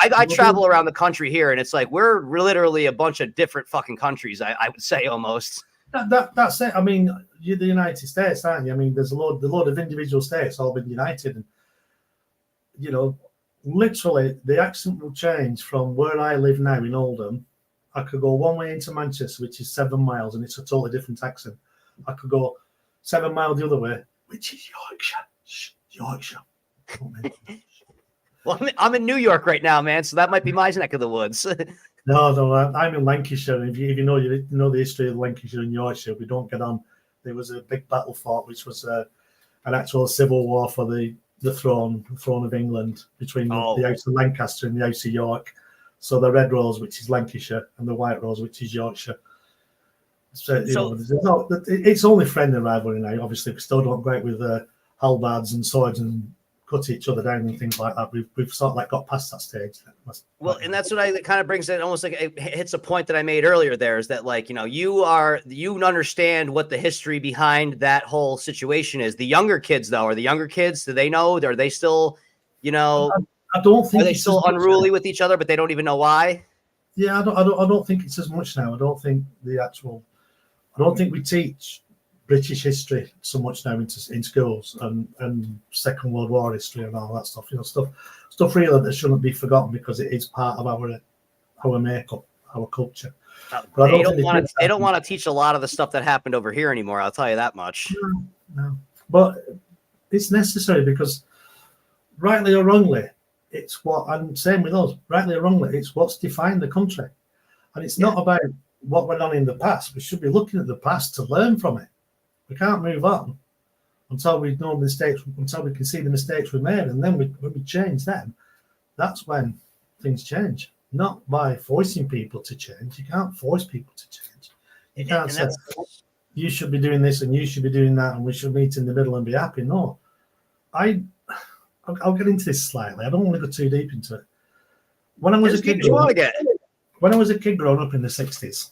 Speaker 1: I travel around the country here, and it's like, we're literally a bunch of different fucking countries, I would say almost.
Speaker 2: That's it. I mean, you're the United States, aren't you? I mean, there's a load of individual states all been united. And, literally, the accent will change from where I live now in Oldham. I could go one way into Manchester, which is 7 miles, and it's a totally different accent. I could go 7 miles the other way, which is Yorkshire.
Speaker 1: Well, I'm in New York right now, man, so that might be my neck of the woods.
Speaker 2: No, I'm in Lancashire. And if you know the history of Lancashire and Yorkshire, we don't get on there was a big battle fought, which was an actual civil war for the throne of England between the House of Lancaster and the House of York. So the red rose, which is Lancashire, and the white rose, which is Yorkshire. So, it's only friendly rivalry now. Obviously, we still don't go out with halberds and swords and cut each other down and things like that. We've sort of like got past that stage.
Speaker 1: Well, and that's what it kind of brings it almost like it hits a point that I made earlier there, is that like, you understand what the history behind that whole situation is. The younger kids though, do they know? Are they still,
Speaker 2: I don't think,
Speaker 1: are they still unruly with each other, but they don't even know why?
Speaker 2: Yeah, I don't think it's as much now. I don't think we teach British history so much now in schools and Second World War history and all that stuff. Stuff really that shouldn't be forgotten because it is part of our makeup, our culture. But
Speaker 1: they don't want to teach a lot of the stuff that happened over here anymore. I'll tell you that much.
Speaker 2: No. But it's necessary because, rightly or wrongly, it's what I'm saying with us. Rightly or wrongly, it's what's defined the country, and it's not about what went on in the past. We should be looking at the past to learn from it. We can't move on until we know mistakes, until we can see the mistakes we made, and then when we change them, that's when things change. Not by forcing people to change. You can't force people to change. You can't say you should be doing this and you should be doing that, and we should meet in the middle and be happy. No, I'll get into this slightly. I don't want to go too deep into it. When I was a kid growing up in the 60s,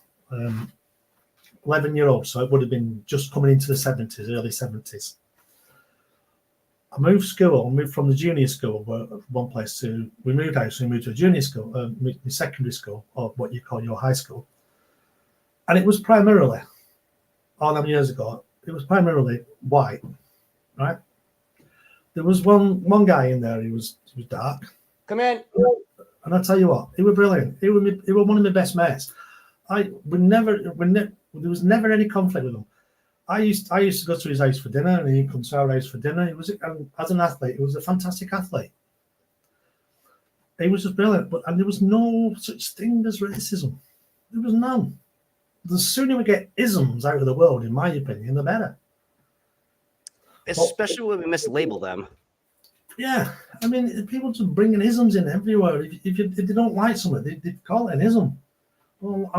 Speaker 2: 11-year-old, so it would have been just coming into the 70s, early 70s. I moved from the junior school, one place we moved house, we moved to a junior school, my secondary school, or what you call your high school. And it was primarily, all them years ago, it was primarily white, right? There was one guy in there. He was dark.
Speaker 1: Come in.
Speaker 2: And I tell you what, he was brilliant. He was one of my best mates. There was never any conflict with him. I used to go to his house for dinner, and he'd come to our house for dinner. As an athlete, he was a fantastic athlete. He was just brilliant. And there was no such thing as racism. There was none. The sooner we get isms out of the world, in my opinion, the better.
Speaker 1: Especially when we mislabel them. Yeah,
Speaker 2: I mean, people just bringing isms in everywhere. If they don't like something, they call it an ism. Well,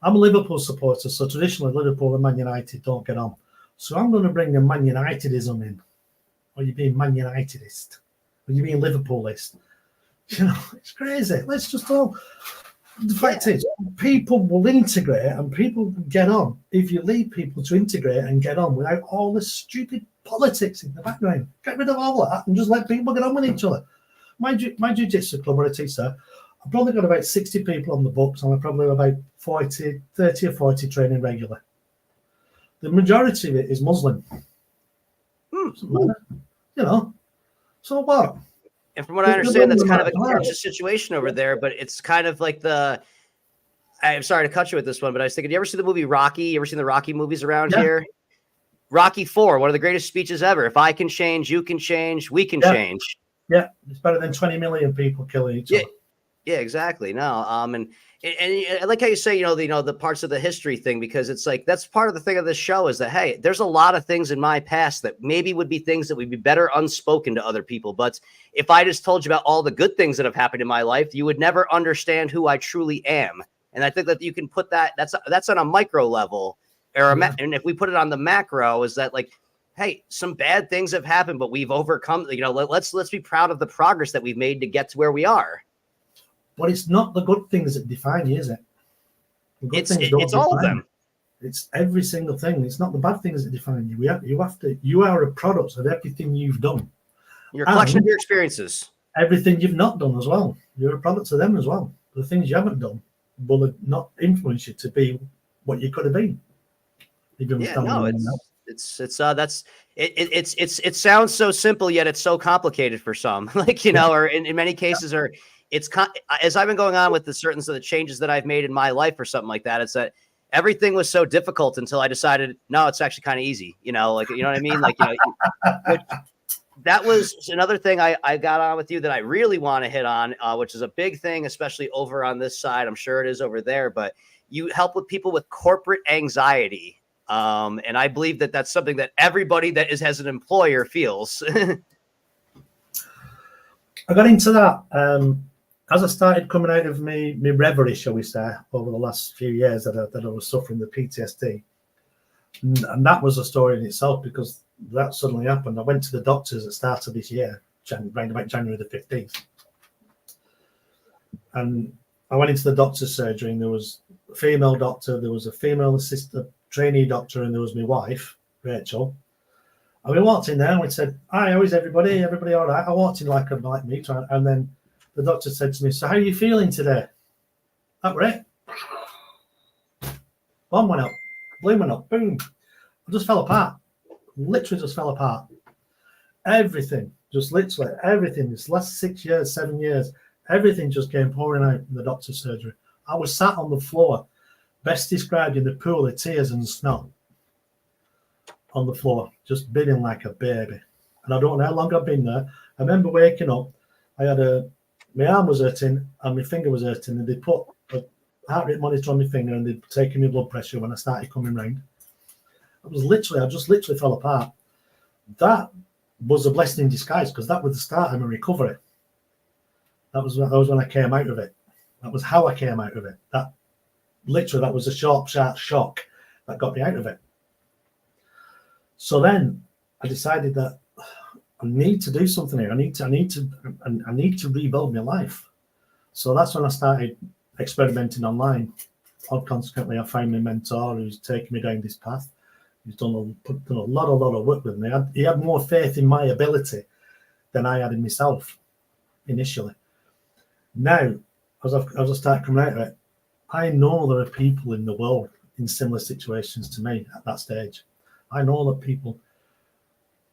Speaker 2: I'm a Liverpool supporter, so traditionally Liverpool and Man United don't get on. So I'm going to bring a Man Unitedism in. Or you being Man Unitedist? Or you being Liverpoolist? It's crazy. Let's just all. The fact is, people will integrate and people will get on if you leave people to integrate and get on without all the stupid politics in the background. Get rid of all that and just let people get on with each other. My jiu-jitsu club where I teach there, I've probably got about 60 people on the books, and I probably have about 30 or 40 training regularly. The majority of it is Muslim. So what?
Speaker 1: And from what I understand, that's kind of a contentious situation over there, but it's kind of like I'm sorry to cut you with this one, but I was thinking, you ever see the movie Rocky? You ever seen the Rocky movies around here? Rocky 4, one of the greatest speeches ever. If I can change, you can change, we can change.
Speaker 2: Yeah, it's better than 20 million people killing each other.
Speaker 1: Yeah, exactly. No, and I like how you say, the parts of the history thing, because it's like, that's part of the thing of this show is that, hey, there's a lot of things in my past that maybe would be things that would be better unspoken to other people. But if I just told you about all the good things that have happened in my life, you would never understand who I truly am. And I think that you can put that's on a micro level, and if we put it on the macro, is that like, hey, some bad things have happened, but we've overcome, let's be proud of the progress that we've made to get to where we are.
Speaker 2: But it's not the good things that define you, is it?
Speaker 1: It's all of them.
Speaker 2: It's every single thing. It's not the bad things that define you. You are a product of everything you've done.
Speaker 1: You're a collection of your experiences.
Speaker 2: Everything you've not done as well. You're a product of them as well. The things you haven't done will not influence you to be what you could have been.
Speaker 1: It sounds so simple, yet it's so complicated for some. Or in many cases, as I've been going on with the changes that I've made in my life or something like that, it's that everything was so difficult until I decided, no, it's actually kind of easy. You know what I mean? That was another thing I got on with you that I really want to hit on, which is a big thing, especially over on this side. I'm sure it is over there, but you help with people with corporate anxiety. And I believe that that's something that everybody that has an employer feels.
Speaker 2: I got into that as I started coming out of my reverie, shall we say, over the last few years that I was suffering the PTSD. And that was a story in itself, because that suddenly happened. I went to the doctors at the start of this year, around about January the 15th. And I went into the doctor's surgery, and there was a female doctor, there was a female assistant trainee doctor, and there was my wife, Rachel. And we walked in there and we said, "Hi, how is everybody? Everybody all right?" I walked in like me, and then the doctor said to me, "So how are you feeling today?" That was it. Bomb went up, balloon went up, boom. I just fell apart. Literally just fell apart. Everything, just literally everything. This last 6 years, 7 years, everything just came pouring out in the doctor's surgery. I was sat on the floor, best described in the pool of tears and snow. On the floor, just bidding like a baby. And I don't know how long I've been there. I remember waking up, I had my arm was hurting and my finger was hurting, and they put a heart rate monitor on my finger, and they'd taken my blood pressure when I started coming round. I just literally fell apart. That was a blessing in disguise, because that was the start of my recovery. That was when I came out of it. That was how I came out of it. That was a sharp shock that got me out of it. So then I decided that I need to do something here. I need to rebuild my life. So that's when I started experimenting online. Consequently, I found my mentor who's taken me down this path. He's done a lot of work with me. He had more faith in my ability than I had in myself initially. Now, as I start coming out of it, I know there are people in the world in similar situations to me at that stage. I know that people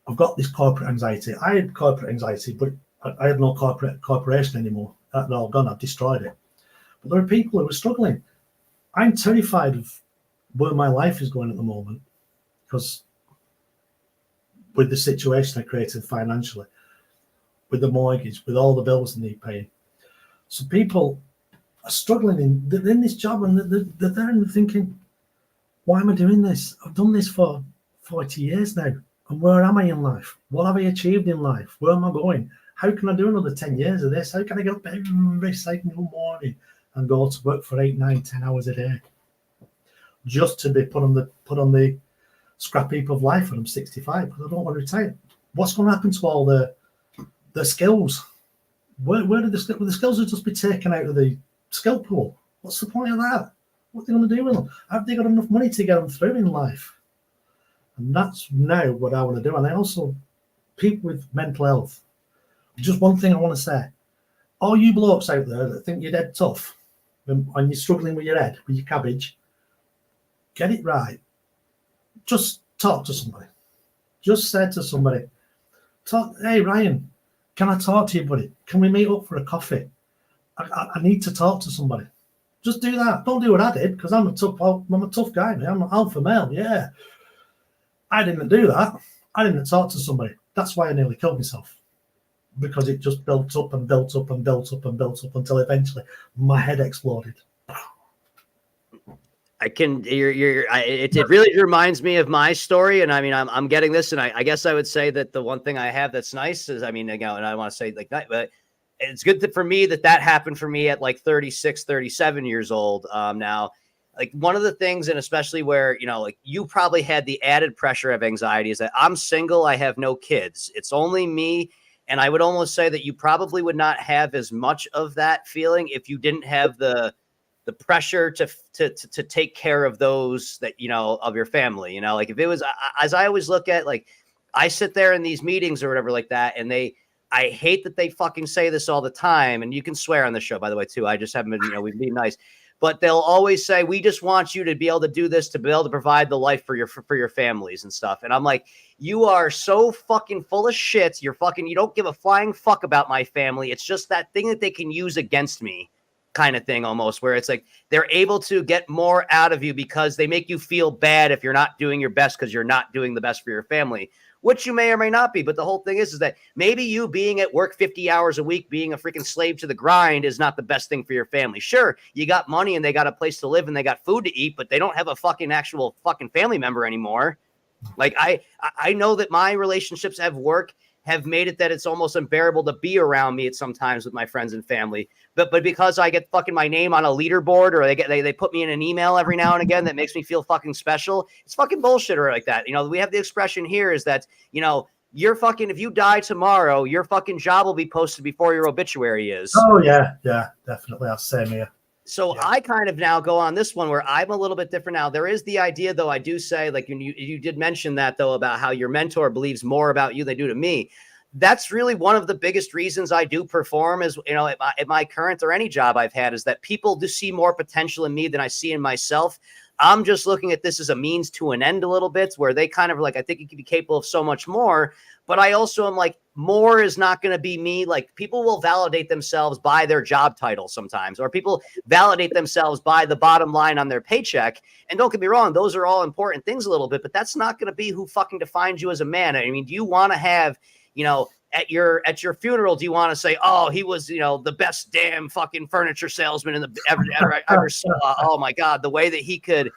Speaker 2: have got this corporate anxiety. I had corporate anxiety, but I had no corporation anymore. That's all gone. I've destroyed it. But there are people who are struggling. I'm terrified of where my life is going at the moment, because with the situation I created financially, with the mortgage, with all the bills I need paying. So people are struggling. They're in this job, and they're there and they're thinking, why am I doing this? I've done this for 40 years now. And where am I in life? What have I achieved in life? Where am I going? How can I do another 10 years of this? How can I get up every single morning and go to work for 8, 9, 10 hours a day? Just to be put on the scrap heap of life when I'm 65, because I don't want to retire. What's going to happen to all the skills? Where do the skills will just be taken out of the skill pool? What's the point of that? What are they going to do with them? Have they got enough money to get them through in life? And that's now what I want to do. And I also, people with mental health, just one thing I want to say. All you blokes out there that think you're dead tough and you're struggling with your head, with your cabbage, get it right. Just talk to somebody. Just say to somebody, "Hey, Ryan, can I talk to you, buddy? Can we meet up for a coffee? I need to talk to somebody." Just do that. Don't do what I did, because I'm a tough guy, man. I'm an alpha male. Yeah. I didn't do that. I didn't talk to somebody. That's why I nearly killed myself, because it just built up and built up and built up and built up until eventually my head exploded.
Speaker 1: It really reminds me of my story. And I mean, I'm getting this, and I guess I would say that the one thing I have that's nice is, I mean, again, and I want to say like that, but it's good for me that happened for me at like 36, 37 years old. Now, like one of the things, and especially where, like you probably had the added pressure of anxiety, is that I'm single. I have no kids. It's only me. And I would almost say that you probably would not have as much of that feeling if you didn't have the pressure to take care of those that, of your family, like if it was, as I always look at, like I sit there in these meetings or whatever like that, and I hate that they fucking say this all the time. And you can swear on the show, by the way, too. I just haven't been, we've been nice, but they'll always say, we just want you to be able to do this, to be able to provide the life for your families and stuff. And I'm like, you are so fucking full of shit. You don't give a flying fuck about my family. It's just that thing that they can use against me kind of thing, almost, where it's like they're able to get more out of you because they make you feel bad if you're not doing your best, because you're not doing the best for your family. which you may or may not be. But the whole thing is that maybe you being at work 50 hours a week, being a freaking slave to the grind is not the best thing for your family. Sure, you got money and they got a place to live and they got food to eat, but they don't have a fucking actual fucking family member anymore. Like I know that my relationships at work have made it that it's almost unbearable to be around me at sometimes with my friends and family. But because I get fucking my name on a leaderboard, or they put me in an email every now and again that makes me feel fucking special, it's fucking bullshit or like that. You know, we have the expression here is that, you know, you're fucking, if you die tomorrow, your fucking job will be posted before your obituary is.
Speaker 2: Oh yeah, definitely. I'll same here.
Speaker 1: So yeah. I kind of now go on this one where I'm a little bit different now. There is the idea, though, I do say, like you did mention that, though, about how your mentor believes more about you than they do to me. That's really one of the biggest reasons I do perform is, you know, at my current or any job I've had, is that people do see more potential in me than I see in myself. I'm just looking at this as a means to an end a little bit, where they kind of like, I think you could be capable of so much more. But I also am like, more is not going to be me. Like, people will validate themselves by their job title sometimes, or people validate themselves by the bottom line on their paycheck. And don't get me wrong, those are all important things a little bit, but that's not going to be who fucking defines you as a man. I mean, do you want to have, you know, at your funeral, do you want to say, oh, he was, you know, the best damn fucking furniture salesman in the ever saw? Oh my God, the way that he could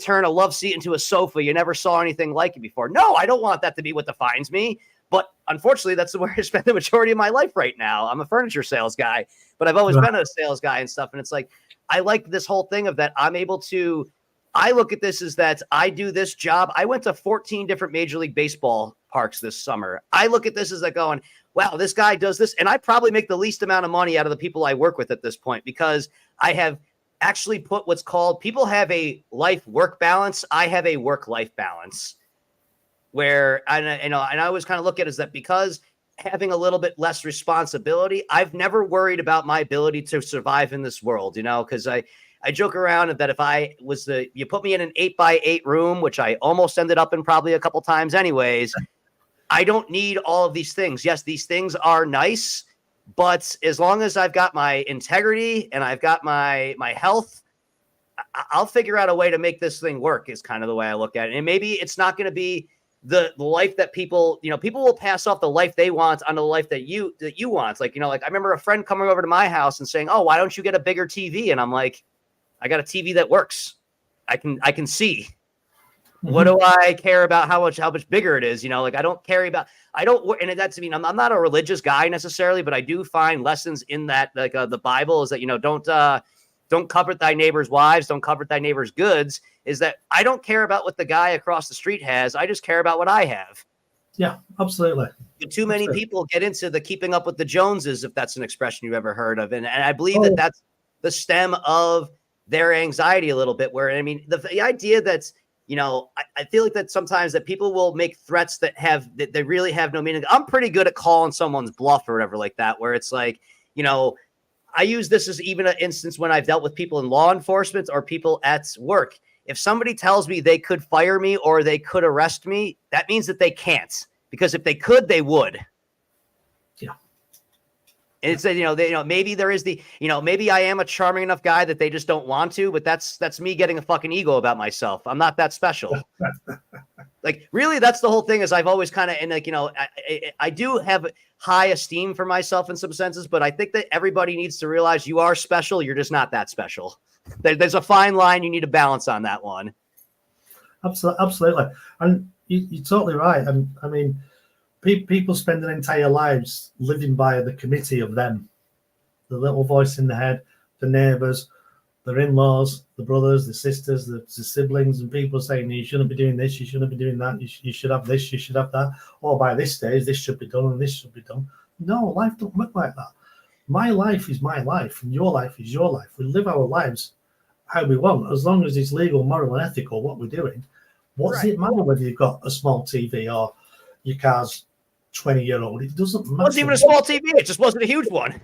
Speaker 1: turn a love seat into a sofa, you never saw anything like it before. No, I don't want that to be what defines me. But unfortunately, that's where I spend the majority of my life right now. I'm a furniture sales guy, but I've always been a sales guy and stuff. And it's like, I like this whole thing of that I'm able to, I look at this as that I do this job. I went to 14 different Major League Baseball parks this summer. I look at this as like going, wow, this guy does this. And I probably make the least amount of money out of the people I work with at this point, because I have actually put what's called, people have a life-work balance. I have a work-life balance where, and I always kind of look at it as that because having a little bit less responsibility, I've never worried about my ability to survive in this world, you know, because I joke around that if I was you put me in an 8x8 room, which I almost ended up in probably a couple times anyways, I don't need all of these things. Yes, these things are nice, but as long as I've got my integrity and I've got my health, I'll figure out a way to make this thing work, is kind of the way I look at it. And maybe it's not going to be the life that people, you know, people will pass off the life they want onto the life that you want. Like, you know, like I remember a friend coming over to my house and saying, oh, why don't you get a bigger TV? And I'm like, I got a TV that works. I can see. Mm-hmm. What do I care about how much bigger it is? You know, like and that's, I mean, I'm not a religious guy necessarily, but I do find lessons in that, like the Bible is that, you know, don't covet thy neighbor's wives, don't covet thy neighbor's goods, is that I don't care about what the guy across the street has. I just care about what I have.
Speaker 2: Yeah, absolutely.
Speaker 1: Too many people get into the keeping up with the Joneses, if that's an expression you've ever heard of. And I believe that that's the stem of their anxiety a little bit, where, I mean, the idea that's, you know, I feel like that sometimes that people will make threats that they really have no meaning. I'm pretty good at calling someone's bluff or whatever like that, where it's like, you know, I use this as even an instance when I've dealt with people in law enforcement or people at work. If somebody tells me they could fire me or they could arrest me, that means that they can't, because if they could, they would.
Speaker 2: Yeah.
Speaker 1: And it's, you know, maybe there is maybe I am a charming enough guy that they just don't want to, but that's me getting a fucking ego about myself. I'm not that special. Like, really, that's the whole thing, is I've always kind of, and like, you know, I do have high esteem for myself in some senses, but I think that everybody needs to realize you are special. You're just not that special. There's a fine line. You need to balance on that one.
Speaker 2: Absolutely. And you're totally right. And I mean, people spend their entire lives living by the committee of them, the little voice in the head, the neighbors, their in-laws, the brothers, the sisters, the siblings, and people saying, you shouldn't be doing this, you shouldn't be doing that, you should have this, you should have that, or by this stage, this should be done and this should be done. No, life don't work like that. My life is my life, and your life is your life. We live our lives how we want, as long as it's legal, moral, and ethical, what we're doing. What's it matter whether you've got a small TV or your car's 20-year-old? It doesn't matter.
Speaker 1: It wasn't even a small TV. It just wasn't a huge one.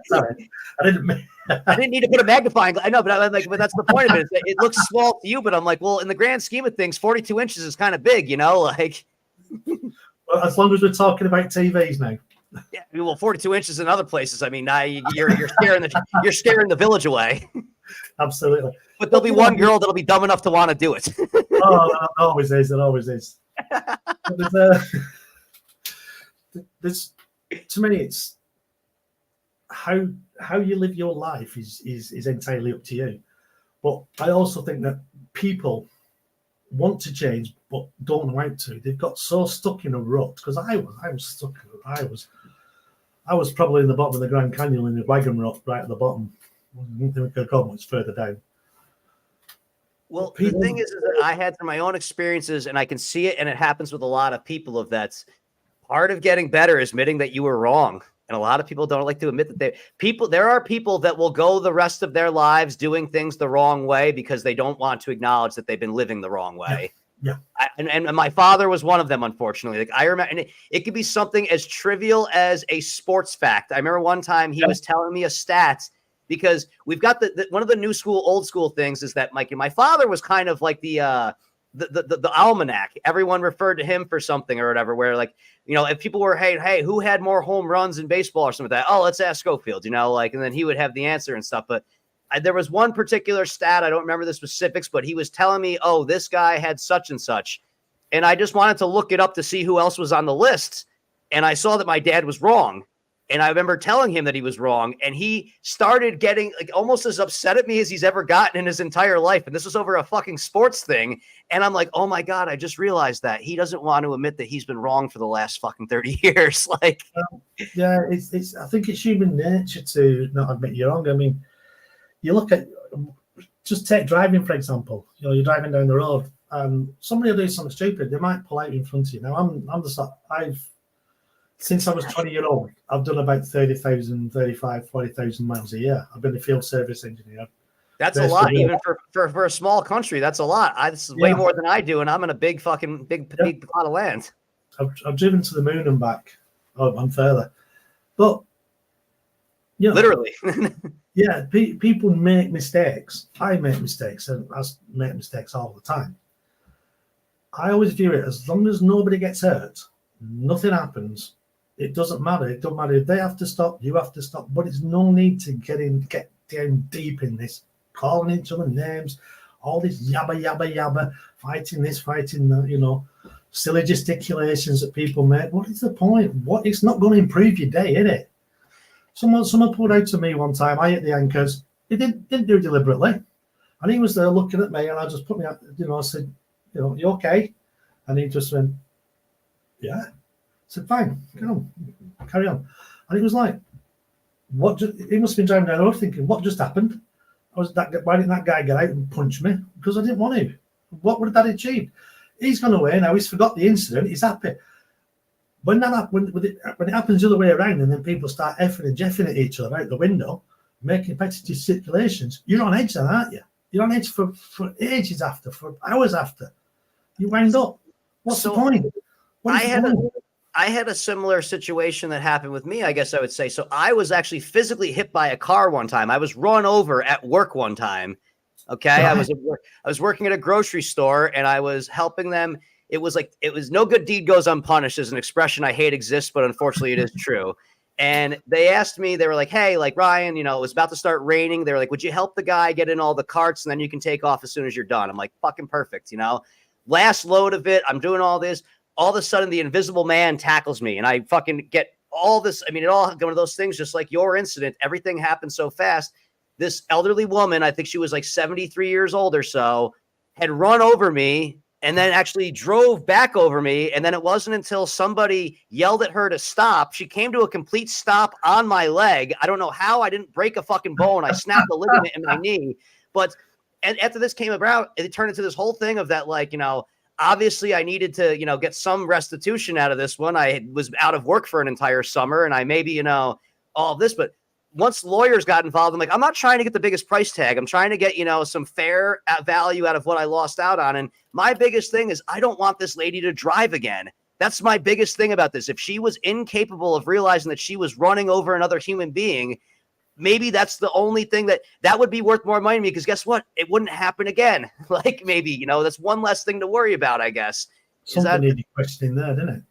Speaker 2: Sorry.
Speaker 1: I didn't need to put a magnifying glass. I know, but but that's the point of it. It looks small to you, but I'm like, well, in the grand scheme of things, 42 inches is kind of big, you know, like.
Speaker 2: Well, as long as we're talking about TVs now.
Speaker 1: Yeah, well, 42 inches in other places. I mean, you're scaring the village away.
Speaker 2: Absolutely.
Speaker 1: But there'll be one girl that'll be dumb enough to want to do it.
Speaker 2: Oh, it always is. It always is. there's to me, it's how you live your life is entirely up to you. But I also think that people want to change but don't know how to. They've got so stuck in a rut, because I was stuck. I was probably in the bottom of the Grand Canyon in the wagon rut, right at the bottom. I didn't think we could go much further down.
Speaker 1: Well, the thing is that I had through my own experiences, and I can see it, and it happens with a lot of people, of that's part of getting better is admitting that you were wrong. And a lot of people don't like to admit that there are people that will go the rest of their lives doing things the wrong way because they don't want to acknowledge that they've been living the wrong way.
Speaker 2: Yeah.
Speaker 1: And my father was one of them, unfortunately. Like I remember, and it could be something as trivial as a sports fact. I remember one time he was telling me a stat, because we've got the one of the new school, old school things is that my father was kind of like the almanac. Everyone referred to him for something or whatever, where like, you know, if people were, hey, who had more home runs in baseball or something like that? Oh, let's ask Schofield, you know, like, and then he would have the answer and stuff. But there was one particular stat, I don't remember the specifics, but he was telling me, oh, this guy had such and such. And I just wanted to look it up to see who else was on the list. And I saw that my dad was wrong. And I remember telling him that he was wrong, and he started getting like almost as upset at me as he's ever gotten in his entire life. And this was over a fucking sports thing. And I'm like, oh my God, I just realized that he doesn't want to admit that he's been wrong for the last fucking 30 years. Like,
Speaker 2: yeah, it's I think it's human nature to not admit you're wrong. I mean, you look at, just take driving, for example. You know, you're driving down the road and somebody will do something stupid. They might pull out in front of you. Now, since I was 20 years old, I've done about 40,000 miles a year. I've been a field service engineer.
Speaker 1: That's a lot, even for a small country. That's a lot. This is way more than I do, and I'm in a big plot of land.
Speaker 2: I've driven to the moon and back, and further. But, you know,
Speaker 1: literally.
Speaker 2: Yeah, people make mistakes. I make mistakes, and I make mistakes all the time. I always view it as long as nobody gets hurt, nothing happens. It doesn't matter. It don't matter if they have to stop, you have to stop. But it's no need to get down deep in this, calling each other names, all this yabba, fighting this, fighting that, you know, silly gesticulations that people make. What is the point? It's not going to improve your day, is it? Someone put out to me one time, I hit the anchors. He didn't do it deliberately. And he was there looking at me, and I just put me out, you know, I said, you know, you okay? And he just went, yeah. I said, fine, carry on. And he was like, he must have been driving down the road thinking, what just happened? Why didn't that guy get out and punch me? Because I didn't want to. What would that achieve? He's gone away now, he's forgot the incident, he's happy. When it happens the other way around, and then people start effing and jeffing at each other out the window, making repetitive stipulations, you're on edge then, aren't you? You're on edge for ages after, for hours after. You wind up. What's the point?
Speaker 1: I had a similar situation that happened with me, I guess I would say. So I was actually physically hit by a car one time. I was run over at work one time. Okay. Right. I was working at a grocery store, and I was helping them. It was no good deed goes unpunished is an expression I hate exists, but unfortunately it is true. And they asked me, they were like, hey, like Ryan, you know, it was about to start raining. They were like, would you help the guy get in all the carts, and then you can take off as soon as you're done? I'm like, fucking perfect. You know, last load of it. I'm doing all this. All of a sudden, the invisible man tackles me, and I fucking get all this. I mean, it all one of those things, just like your incident. Everything happened so fast. This elderly woman, I think she was like 73 years old or so, had run over me and then actually drove back over me. And then it wasn't until somebody yelled at her to stop. She came to a complete stop on my leg. I don't know how I didn't break a fucking bone. I snapped a ligament in my knee. But and after this came about, it turned into this whole thing of that, like, you know, obviously I needed to, you know, get some restitution out of this one. I was out of work for an entire summer, and I maybe, you know, all of this, but once lawyers got involved, I'm like, I'm not trying to get the biggest price tag. I'm trying to get, you know, some fair value out of what I lost out on. And my biggest thing is I don't want this lady to drive again. That's my biggest thing about this. If she was incapable of realizing that she was running over another human being, maybe that's the only thing that would be worth more money to me, because guess what? It wouldn't happen again. Like, maybe, you know, that's one less thing to worry about, I guess.
Speaker 2: Something needed questioning there, didn't it?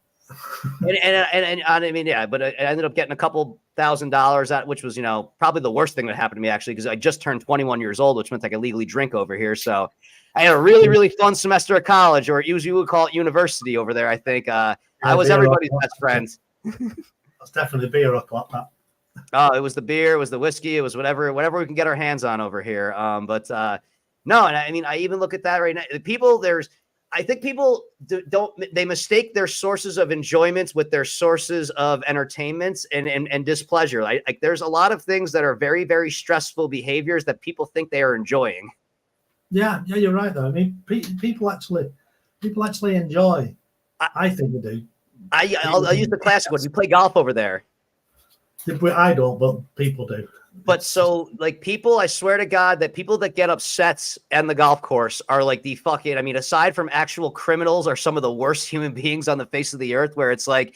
Speaker 1: and I mean, yeah, but I ended up getting a couple $1,000s out, which was, you know, probably the worst thing that happened to me, actually, because I just turned 21 years old, which meant I could legally drink over here. So I had a really, really fun semester at college, or you would call it university over there. I think I was everybody's best friend.
Speaker 2: That's definitely beer o'clock. That.
Speaker 1: Oh, it was the beer, it was the whiskey, it was whatever we can get our hands on over here. But no, and I mean, I even look at that right now. I think people they mistake their sources of enjoyment with their sources of entertainment and displeasure. Like there's a lot of things that are very, very stressful behaviors that people think they are enjoying.
Speaker 2: Yeah, you're right though. I mean, people actually enjoy. I think they do.
Speaker 1: I'll use the classic one. You play golf over there.
Speaker 2: I don't, but people do.
Speaker 1: But so, like, people, I swear to God, that people that get upset on the golf course are like the fucking, I mean, aside from actual criminals, are some of the worst human beings on the face of the earth, where it's like,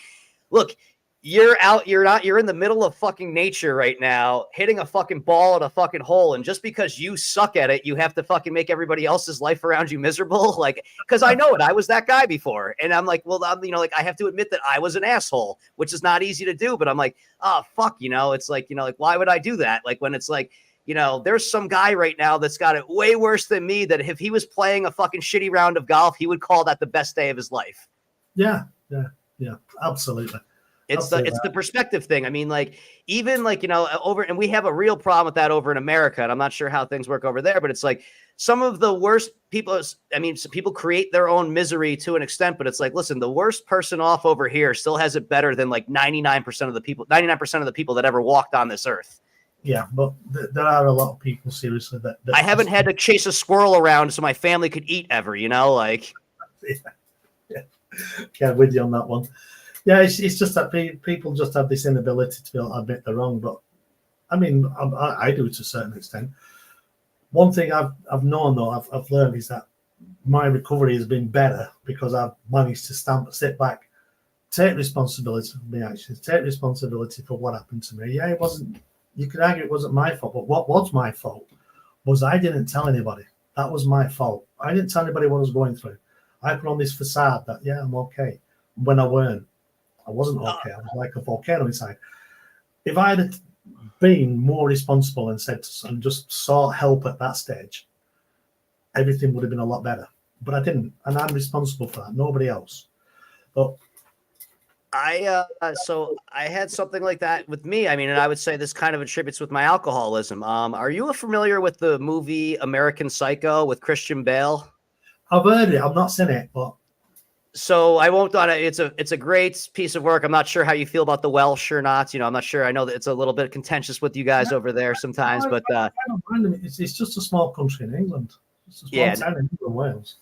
Speaker 1: look, you're in the middle of fucking nature right now, hitting a fucking ball at a fucking hole. And just because you suck at it, you have to fucking make everybody else's life around you miserable. Like, cause I know it. I was that guy before. And I'm like, well, like I have to admit that I was an asshole, which is not easy to do, but I'm like, oh, fuck, it's like, like, why would I do that? Like when it's like, there's some guy right now that's got it way worse than me, that if he was playing a fucking shitty round of golf, he would call that the best day of his life.
Speaker 2: Yeah, absolutely.
Speaker 1: It's the perspective thing. I mean, like, even like, over, and we have a real problem with that over in America, and I'm not sure how things work over there, but it's like some of the worst people, I mean, some people create their own misery to an extent, but it's like, listen, the worst person off over here still has it better than like 99% of the people that ever walked on this earth.
Speaker 2: Yeah, but there are a lot of people, seriously, that
Speaker 1: I haven't had to chase a squirrel around so my family could eat ever, like.
Speaker 2: Yeah, with you on that one. Yeah, it's just that people just have this inability to be able to admit they're wrong. But I mean, I do to a certain extent. One thing I've known though, I've learned is that my recovery has been better because I've managed to sit back, take responsibility for my actions, take responsibility for what happened to me. Yeah, it wasn't. You could argue it wasn't my fault, but what was my fault was I didn't tell anybody. That was my fault. I didn't tell anybody what I was going through. I put on this facade that I'm okay when I weren't. I wasn't okay. I was like a volcano inside. If I had been more responsible and just sought help at that stage, everything would have been a lot better. But I didn't, and I'm responsible for that. Nobody else. But
Speaker 1: so I had something like that with me. I mean, and I would say this kind of attributes with my alcoholism. Are you familiar with the movie American Psycho with Christian Bale?
Speaker 2: I've heard it. I've not seen it, but.
Speaker 1: So I won't on it. It's a great piece of work. I'm not sure how you feel about the Welsh or not. I'm not sure. I know that it's a little bit contentious with you guys over there sometimes, but
Speaker 2: I don't mind them. It's just a small country in England. It's a small town in England, Wales.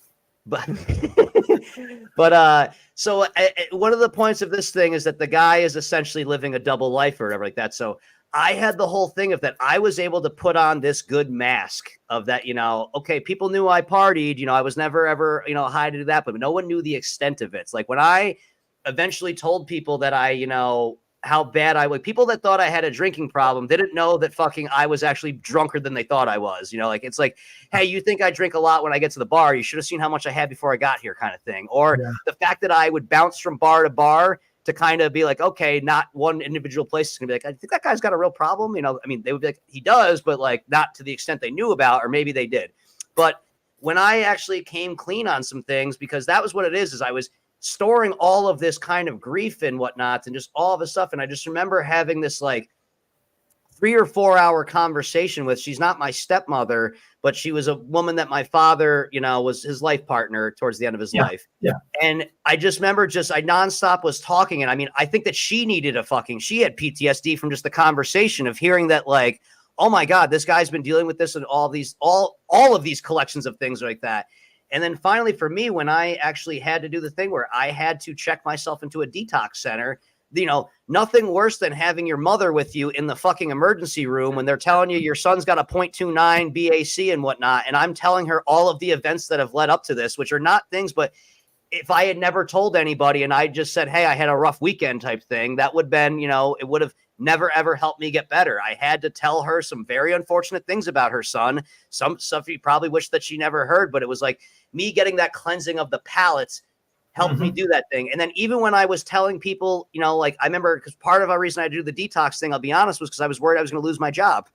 Speaker 1: So one of the points of this thing is that the guy is essentially living a double life or whatever like that. So I had the whole thing of that. I was able to put on this good mask of that, okay, people knew I partied, I was never ever, high to do that, but no one knew the extent of it. It's like when I eventually told people that I, how bad I was, people that thought I had a drinking problem didn't know that fucking I was actually drunker than they thought I was, like, it's like, hey, you think I drink a lot when I get to the bar. You should have seen how much I had before I got here kind of thing. Or the fact that I would bounce from bar to bar to kind of be like, okay, not one individual place is gonna be like, I think that guy's got a real problem. I mean, they would be like, he does, but like not to the extent they knew about, or maybe they did. But when I actually came clean on some things, because that was what it is I was storing all of this kind of grief and whatnot and just all the stuff. And I just remember having this like 3 or 4 hour conversation with, she's not my stepmother, but she was a woman that my father, was his life partner towards the end of his life.
Speaker 2: Yeah.
Speaker 1: And I just remember I nonstop was talking. And I mean, I think that she needed she had PTSD from just the conversation of hearing that, like, oh my God, this guy's been dealing with this and all of these collections of things like that. And then finally for me, when I actually had to do the thing where I had to check myself into a detox center, nothing worse than having your mother with you in the fucking emergency room when they're telling you your son's got a 0.29 BAC and whatnot. And I'm telling her all of the events that have led up to this, which are not things, but if I had never told anybody and I just said, hey, I had a rough weekend type thing, that would have been, it would have never, ever helped me get better. I had to tell her some very unfortunate things about her son, some stuff you probably wish that she never heard, but it was like me getting that cleansing of the palate helped me do that thing. And then even when I was telling people, like I remember, because part of the reason I do the detox thing, I'll be honest, was because I was worried I was going to lose my job.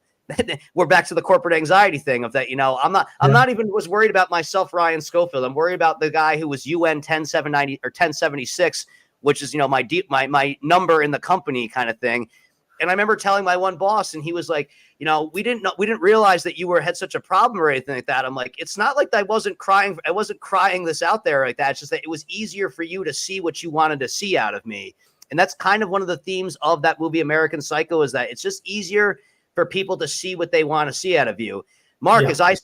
Speaker 1: we're back to the corporate anxiety thing of that, I'm not even was worried about myself, Ryan Schofield. I'm worried about the guy who was UN 10790 or 1076, which is, my number in the company kind of thing. And I remember telling my one boss, and he was like, we didn't realize that you had such a problem or anything like that. I'm like, it's not like I wasn't crying this out there like that. It's just that it was easier for you to see what you wanted to see out of me. And that's kind of one of the themes of that movie, American Psycho, is that it's just easier for people to see what they want to see out of you. Mark, as I'll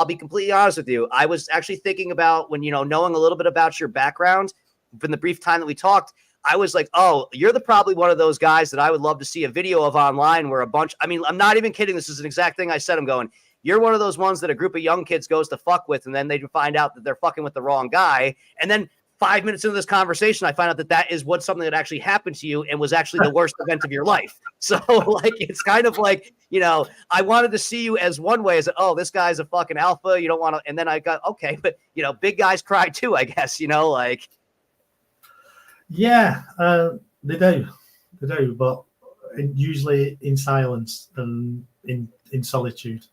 Speaker 1: be completely honest with you. I was actually thinking about when, knowing a little bit about your background from the brief time that we talked, I was like, oh, you're probably one of those guys that I would love to see a video of online where I'm not even kidding. This is an exact thing I said. I'm going, you're one of those ones that a group of young kids goes to fuck with, and then they find out that they're fucking with the wrong guy. And then 5 minutes into this conversation, I find out that is something that actually happened to you and was actually the worst event of your life. So it's kind of like, I wanted to see you as one way, as, oh, this guy's a fucking alpha. You don't want to, and then I got, okay, but big guys cry too, I guess,
Speaker 2: Yeah, they do, but usually in silence and in solitude,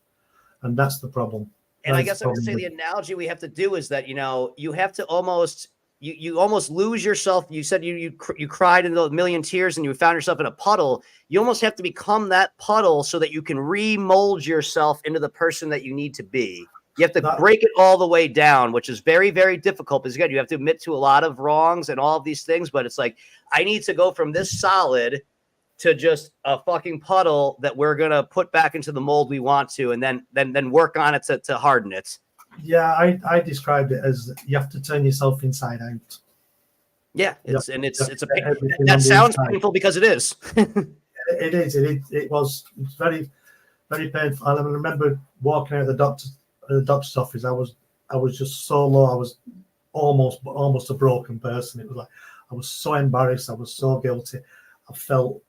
Speaker 2: and that's the problem.
Speaker 1: And I guess I would say the analogy we have to do is that you have to almost you almost lose yourself. You said you cried into a million tears and you found yourself in a puddle. You almost have to become that puddle so that you can remold yourself into the person that you need to be. You have to break it all the way down, which is very, very difficult because, again, you have to admit to a lot of wrongs and all of these things. But it's like, I need to go from this solid to just a fucking puddle that we're going to put back into the mold we want to, and then work on it to harden it. Yeah,
Speaker 2: I described it as you have to turn yourself inside out.
Speaker 1: Yeah, that sounds painful because it is.
Speaker 2: It is. It was very, very painful. I remember walking out of the doctor's office. I was just so low. I was almost a broken person. It was like I was so embarrassed. I was so guilty. I felt,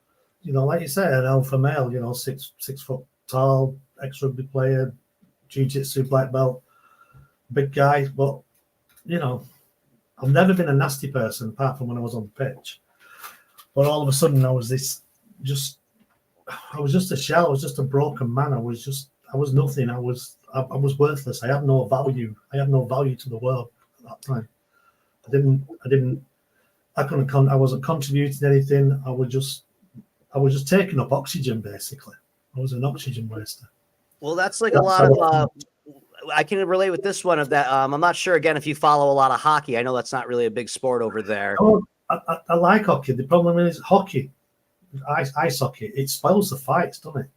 Speaker 2: like you said, an alpha male. 6 foot tall, ex-rugby player, jiu-jitsu black belt, big guy. But I've never been a nasty person apart from when I was on the pitch. But all of a sudden, I was just a shell. I was just a broken man. I was nothing. I was worthless. I had no value. I had no value to the world at that time. I wasn't contributing anything. I was just taking up oxygen, basically. I was an oxygen waster.
Speaker 1: Well, that's like a lot of I can relate with this one of that. I'm not sure, again, if you follow a lot of hockey. I know that's not really a big sport over there.
Speaker 2: Oh, I like hockey. The problem is hockey, ice hockey, it spoils the fights, doesn't it?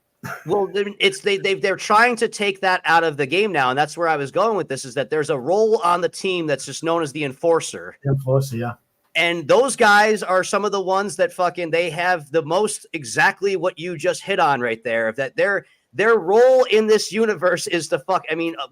Speaker 1: Well, they're trying to take that out of the game now, and that's where I was going with this, is that there's a role on the team that's just known as the enforcer.
Speaker 2: The enforcer, yeah.
Speaker 1: And those guys are some of the ones that they have the most exactly what you just hit on right there, that their role in this universe is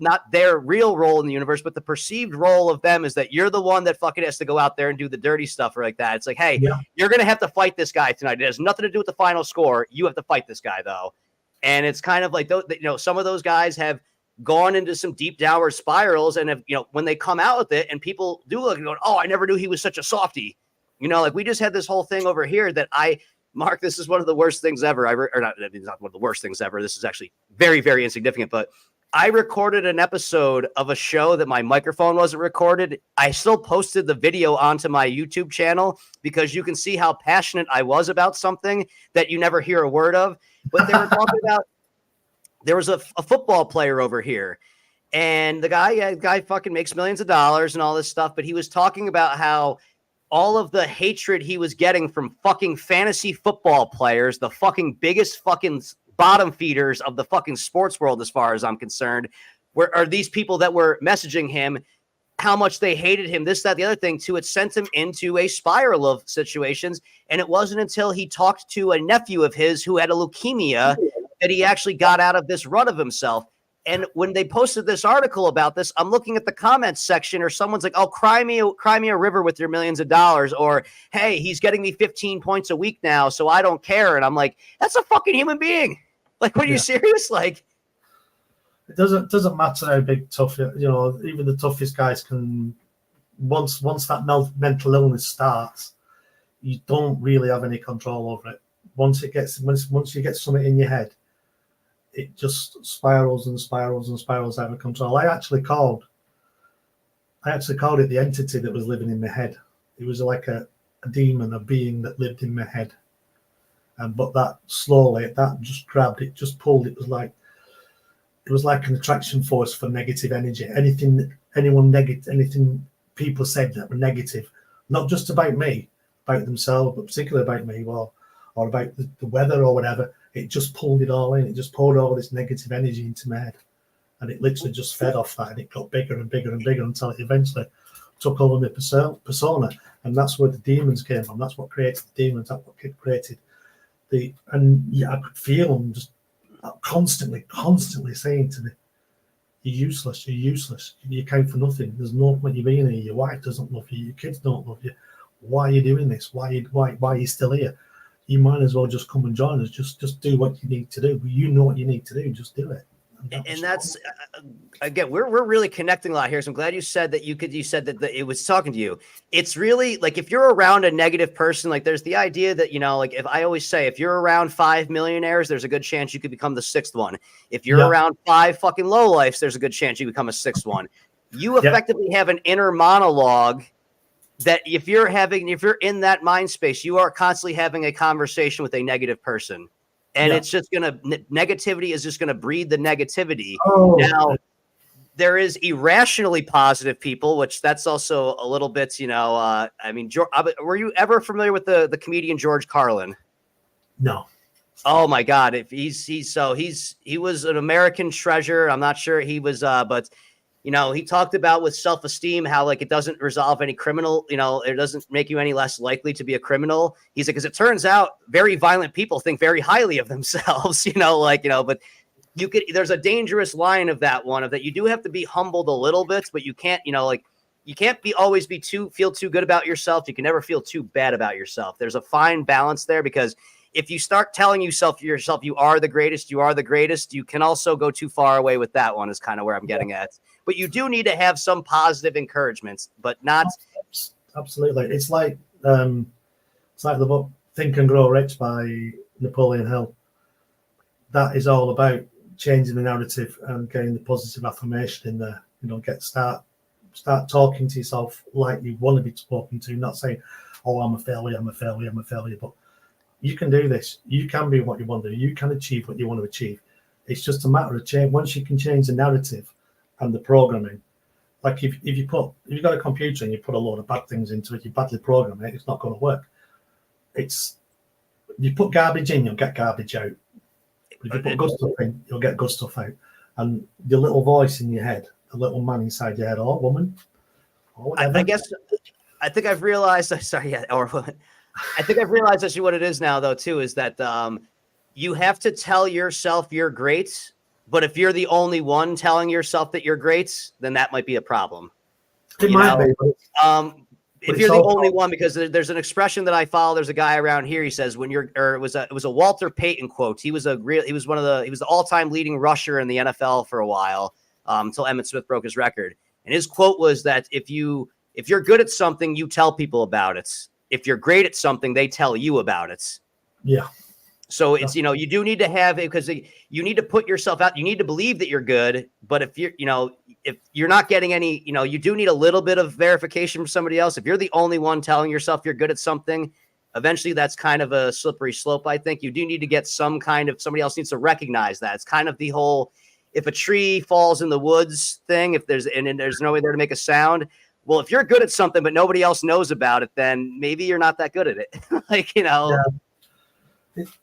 Speaker 1: not their real role in the universe, but the perceived role of them is that you're the one that fucking has to go out there and do the dirty stuff or like that. It's like, hey, You're going to have to fight this guy tonight. It has nothing to do with the final score. You have to fight this guy, though. And it's kind of like, some of those guys have gone into some deep downward spirals, and when they come out with it and people do look and go, oh, I never knew he was such a softie. We just had this whole thing over here that Mark, this is one of the worst things ever. It's not one of the worst things ever. This is actually very, very insignificant, but I recorded an episode of a show that my microphone wasn't recorded. I still posted the video onto my YouTube channel because you can see how passionate I was about something that you never hear a word of. But they were talking about, there was a football player over here, and the guy fucking makes millions of dollars and all this stuff, but he was talking about how all of the hatred he was getting from fucking fantasy football players, the fucking biggest fucking bottom feeders of the fucking sports world, as far as I'm concerned, are these people that were messaging him, how much they hated him, this, that, the other thing, too. It sent him into a spiral of situations. And it wasn't until he talked to a nephew of his who had a leukemia that he actually got out of this rut of himself. And when they posted this article about this, I'm looking at the comments section, or someone's like, oh, cry me a river with your millions of dollars. Or, hey, he's getting me 15 points a week now, so I don't care. And I'm like, that's a fucking human being. Like, what, are you serious? Like,
Speaker 2: it doesn't matter how big, tough, even the toughest guys can, once that mental illness starts, you don't really have any control over it. Once you get something in your head, it just spirals and spirals and spirals out of control. I actually called it the entity that was living in my head. It was like a demon, a being that lived in my head. But that slowly, that just grabbed it, just pulled. It was like an attraction force for negative energy. Anything people said that were negative, not just about me, about themselves, but particularly about me, or about the weather or whatever. It just pulled it all in. It just poured all this negative energy into my head, and it literally just fed off that, and it got bigger and bigger and bigger until it eventually took over my persona. And that's where the demons came from. That's what created the demons. That's what created I could feel them just constantly saying to me, "You're useless. You're useless. You count for nothing. There's no point you being here. Your wife doesn't love you. Your kids don't love you. Why are you doing this? Why are you still here? You might as well just come and join us. Just do what you need to do. You know what you need to do. Just do it."
Speaker 1: And that's again, we're really connecting a lot here. So I'm glad you said that you said that it was talking to you. It's really like, if you're around a negative person, like there's the idea that, like if I always say, if you're around 5 millionaires, there's a good chance you could become the 6th one. If you're around 5 fucking lowlifes, there's a good chance you become a 6th one. You effectively have an inner monologue that if you're in that mind space, you are constantly having a conversation with a negative person. And it's just negativity is just going to breed the negativity. Now, there is irrationally positive people, which that's also a little bit, I mean, were you ever familiar with the comedian George Carlin?
Speaker 2: No.
Speaker 1: Oh my God. He was an American treasure. I'm not sure he was, but he talked about with self-esteem, how like it doesn't resolve any criminal, it doesn't make you any less likely to be a criminal. He's like, because it turns out very violent people think very highly of themselves, but there's a dangerous line of that one, of that you do have to be humbled a little bit, but you can't, you can't always feel too good about yourself. You can never feel too bad about yourself. There's a fine balance there, because if you start telling yourself you are the greatest, you can also go too far away with that one, is kind of where I'm getting at. But you do need to have some positive encouragements, but not.
Speaker 2: Absolutely. It's like the book Think and Grow Rich by Napoleon Hill. That is all about changing the narrative and getting the positive affirmation in there. Start talking to yourself like you want to be spoken to, not saying, "Oh, I'm a failure, but you can do this. You can be what you want to do. You can achieve what you want to achieve." It's just a matter of change. Once you can change the narrative and the programming, like if you've got a computer and you put a load of bad things into it, you badly program it, it's not going to work. You put garbage in, you'll get garbage out. But if you put good stuff in, you'll get good stuff out. And the little voice in your head, the little man inside your head, or woman, or whatever.
Speaker 1: I think I've realized. Sorry, yeah, or I think I've realized actually what it is now, though, too, is that you have to tell yourself you're great. But if you're the only one telling yourself that you're great, then that might be a problem.
Speaker 2: It might be.
Speaker 1: If you're the only one, because there's an expression that I follow. There's a guy around here. He says it was a Walter Payton quote. He was the all-time leading rusher in the NFL for a while, until Emmitt Smith broke his record. And his quote was that if you're good at something, you tell people about it. If you're great at something, they tell you about it.
Speaker 2: Yeah.
Speaker 1: So it's, you do need to have it, because you need to put yourself out. You need to believe that you're good. But if you're not getting any, you do need a little bit of verification from somebody else. If you're the only one telling yourself you're good at something, eventually that's kind of a slippery slope. I think you do need to get somebody else needs to recognize that. It's kind of the whole, if a tree falls in the woods thing, and there's no way there to make a sound. Well, if you're good at something, but nobody else knows about it, then maybe you're not that good at it.
Speaker 2: Yeah.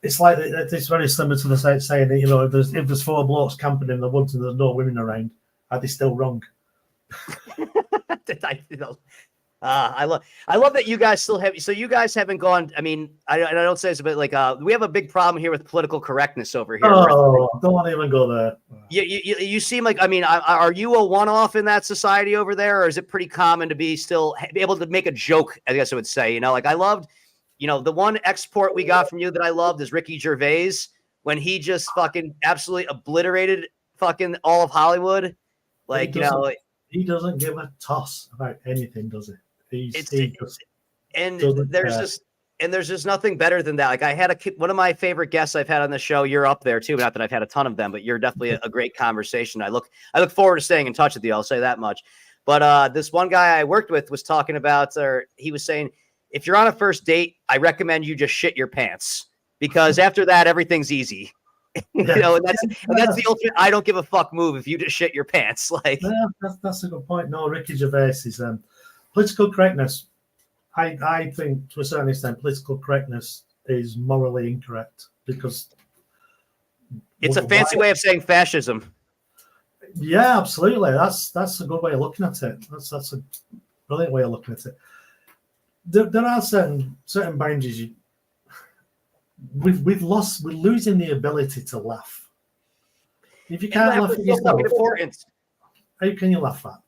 Speaker 2: It's like, it's very similar to the saying that, if there's 4 blokes camping in the woods and there's no women around, are they still wrong?
Speaker 1: I love that you guys still have. So you guys haven't gone. I mean, I don't say this, but like we have a big problem here with political correctness over here.
Speaker 2: Oh, don't even go there.
Speaker 1: You seem like, I mean, are you a one-off in that society over there, or is it pretty common to be able to make a joke? I guess I would say, like I loved. The one export we got from you that I loved is Ricky Gervais, when he just fucking absolutely obliterated fucking all of Hollywood. Like,
Speaker 2: he doesn't give a toss about anything, does he?
Speaker 1: And there's just nothing better than that. Like I had one of my favorite guests I've had on the show. You're up there too. Not that I've had a ton of them, but you're definitely a great conversation. I look forward to staying in touch with you. I'll say that much. But this one guy I worked with was talking about, or he was saying, if you're on a first date, I recommend you just shit your pants, because after that, everything's easy. And that's the ultimate I don't give a fuck move if you just shit your pants. Like,
Speaker 2: yeah, that's a good point. No, Ricky Gervais is political correctness. I think to a certain extent, political correctness is morally incorrect because
Speaker 1: it's a fancy way of saying fascism.
Speaker 2: Yeah, absolutely. That's a good way of looking at it. That's a brilliant way of looking at it. There are certain boundaries. We're losing the ability to laugh. If you can't laugh at yourself, how can you laugh at?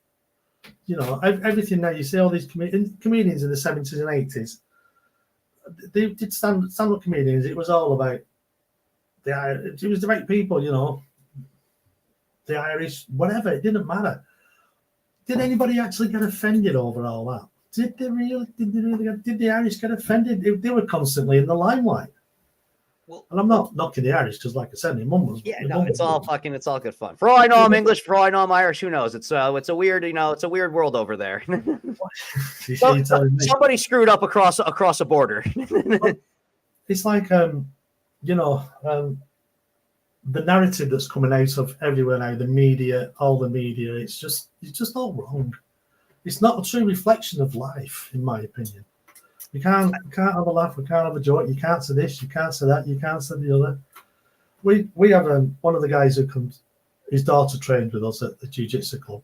Speaker 2: Everything now, you see all these comedians in the 70s and 80s, they did stand-up comedians. It was all about it was the right people, the Irish, whatever. It didn't matter. Did anybody actually get offended over all that? Did the Irish get offended? They were constantly in the limelight. Well, and I'm not knocking the Irish because, like I said, my mum was.
Speaker 1: Yeah, no, it's all good fun. For all I know, I'm English. For all I know, I'm Irish. Who knows? It's a weird, it's a weird world over there. Somebody screwed up across a border.
Speaker 2: It's like the narrative that's coming out of everywhere now, the media, all the media. It's just all wrong. It's not a true reflection of life, in my opinion. We can't have a laugh. We can't have a joke. You can't say this. You can't say that. You can't say the other. We have one of the guys who comes. His daughter trained with us at the jiu-jitsu club.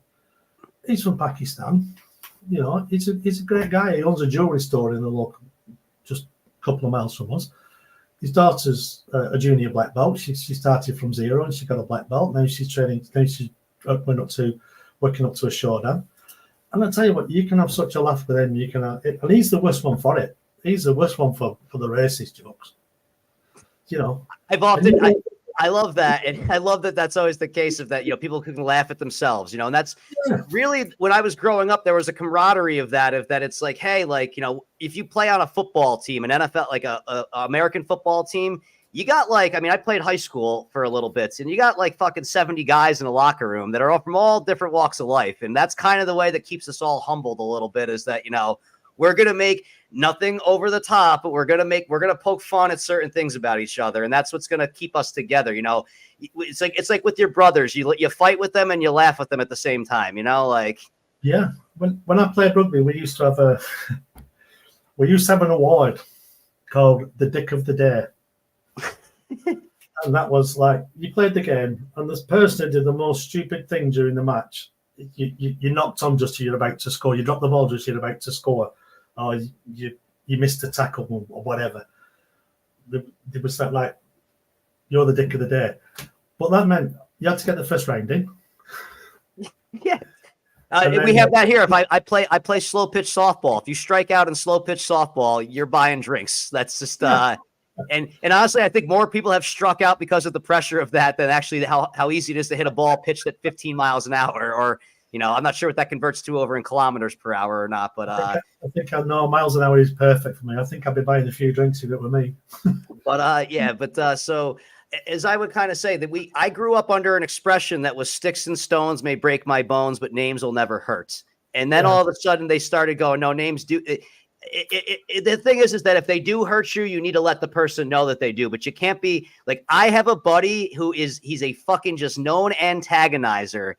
Speaker 2: He's from Pakistan. He's a great guy. He owns a jewelry store in the local, just a couple of miles from us. His daughter's a junior black belt. She started from zero and she got a black belt. Now she's training. Now she went up to working up to a shodan. And I tell you what, you can have such a laugh with him. You can, and he's the worst one for it. He's the worst one for the racist jokes.
Speaker 1: I love that, and I love that that's always the case of that. People can laugh at themselves. And that's really when I was growing up. There was a camaraderie of that. It's like, hey, if you play on a football team, an NFL, like a American football team. You got I played high school for a little bit, and you got fucking 70 guys in a locker room that are all from all different walks of life. And that's kind of the way that keeps us all humbled a little bit, is that, we're going to make nothing over the top, but we're going to poke fun at certain things about each other. And that's what's going to keep us together. It's like with your brothers, you fight with them and you laugh with them at the same time,
Speaker 2: Yeah. When I played rugby, we used to have an award called the Dick of the Day. And that was you played the game, and this person who did the most stupid thing during the match, you knocked on just as you're about to score, you dropped the ball just as you're about to score, or you missed a tackle or whatever. It was you're the dick of the day. But that meant you had to get the first round in.
Speaker 1: Yeah. We have that here. If I play slow pitch softball. If you strike out in slow pitch softball, you're buying drinks. That's just And honestly, I think more people have struck out because of the pressure of that than actually how easy it is to hit a ball pitched at 15 miles an hour. Or, I'm not sure what that converts to over in kilometers per hour or not. But I
Speaker 2: think I know miles an hour is perfect for me. I think I'd be buying a few drinks if it were me.
Speaker 1: So as I would kind of say that I grew up under an expression that was sticks and stones may break my bones, but names will never hurt. And then all of a sudden they started going, no, names do. The thing is that if they do hurt you, you need to let the person know that they do, but you can't be I have a buddy he's a fucking just known antagonizer.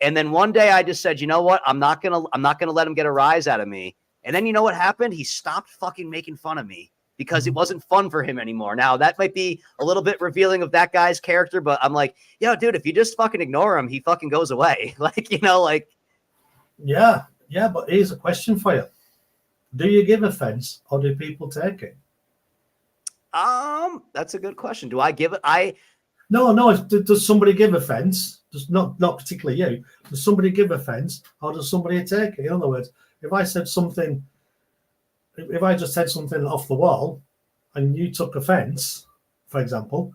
Speaker 1: And then one day I just said, you know what? I'm not going to let him get a rise out of me. And then you know what happened? He stopped fucking making fun of me because it wasn't fun for him anymore. Now that might be a little bit revealing of that guy's character, but I'm like, dude, if you just fucking ignore him, he fucking goes away.
Speaker 2: Yeah. But here's a question for you. Do you give offense or do people take it?
Speaker 1: That's a good question. Do I give it?
Speaker 2: No. Does somebody give offense? Does not particularly you. Does somebody give offense or does somebody take it? In other words, if I just said something off the wall and you took offense, for example,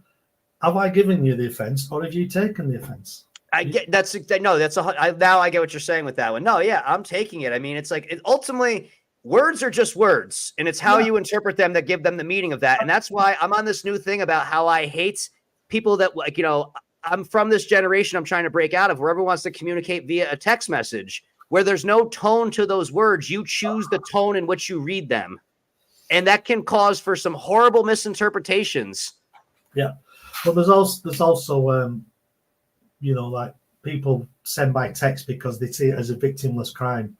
Speaker 2: have I given you the offense or have you taken the offense?
Speaker 1: I get now I get what you're saying with that one. No, yeah, I'm taking it. I mean, it's ultimately words are just words, and it's how you interpret them that give them the meaning of that. And that's why I'm on this new thing about how I hate people that, like, you know, I'm from this generation I'm trying to break out of, where everyone wants to communicate via a text message where there's no tone to those words. You choose the tone in which you read them. And that can cause for some horrible misinterpretations.
Speaker 2: Yeah. But there's also you know, like, people send by text because they see it as a victimless crime.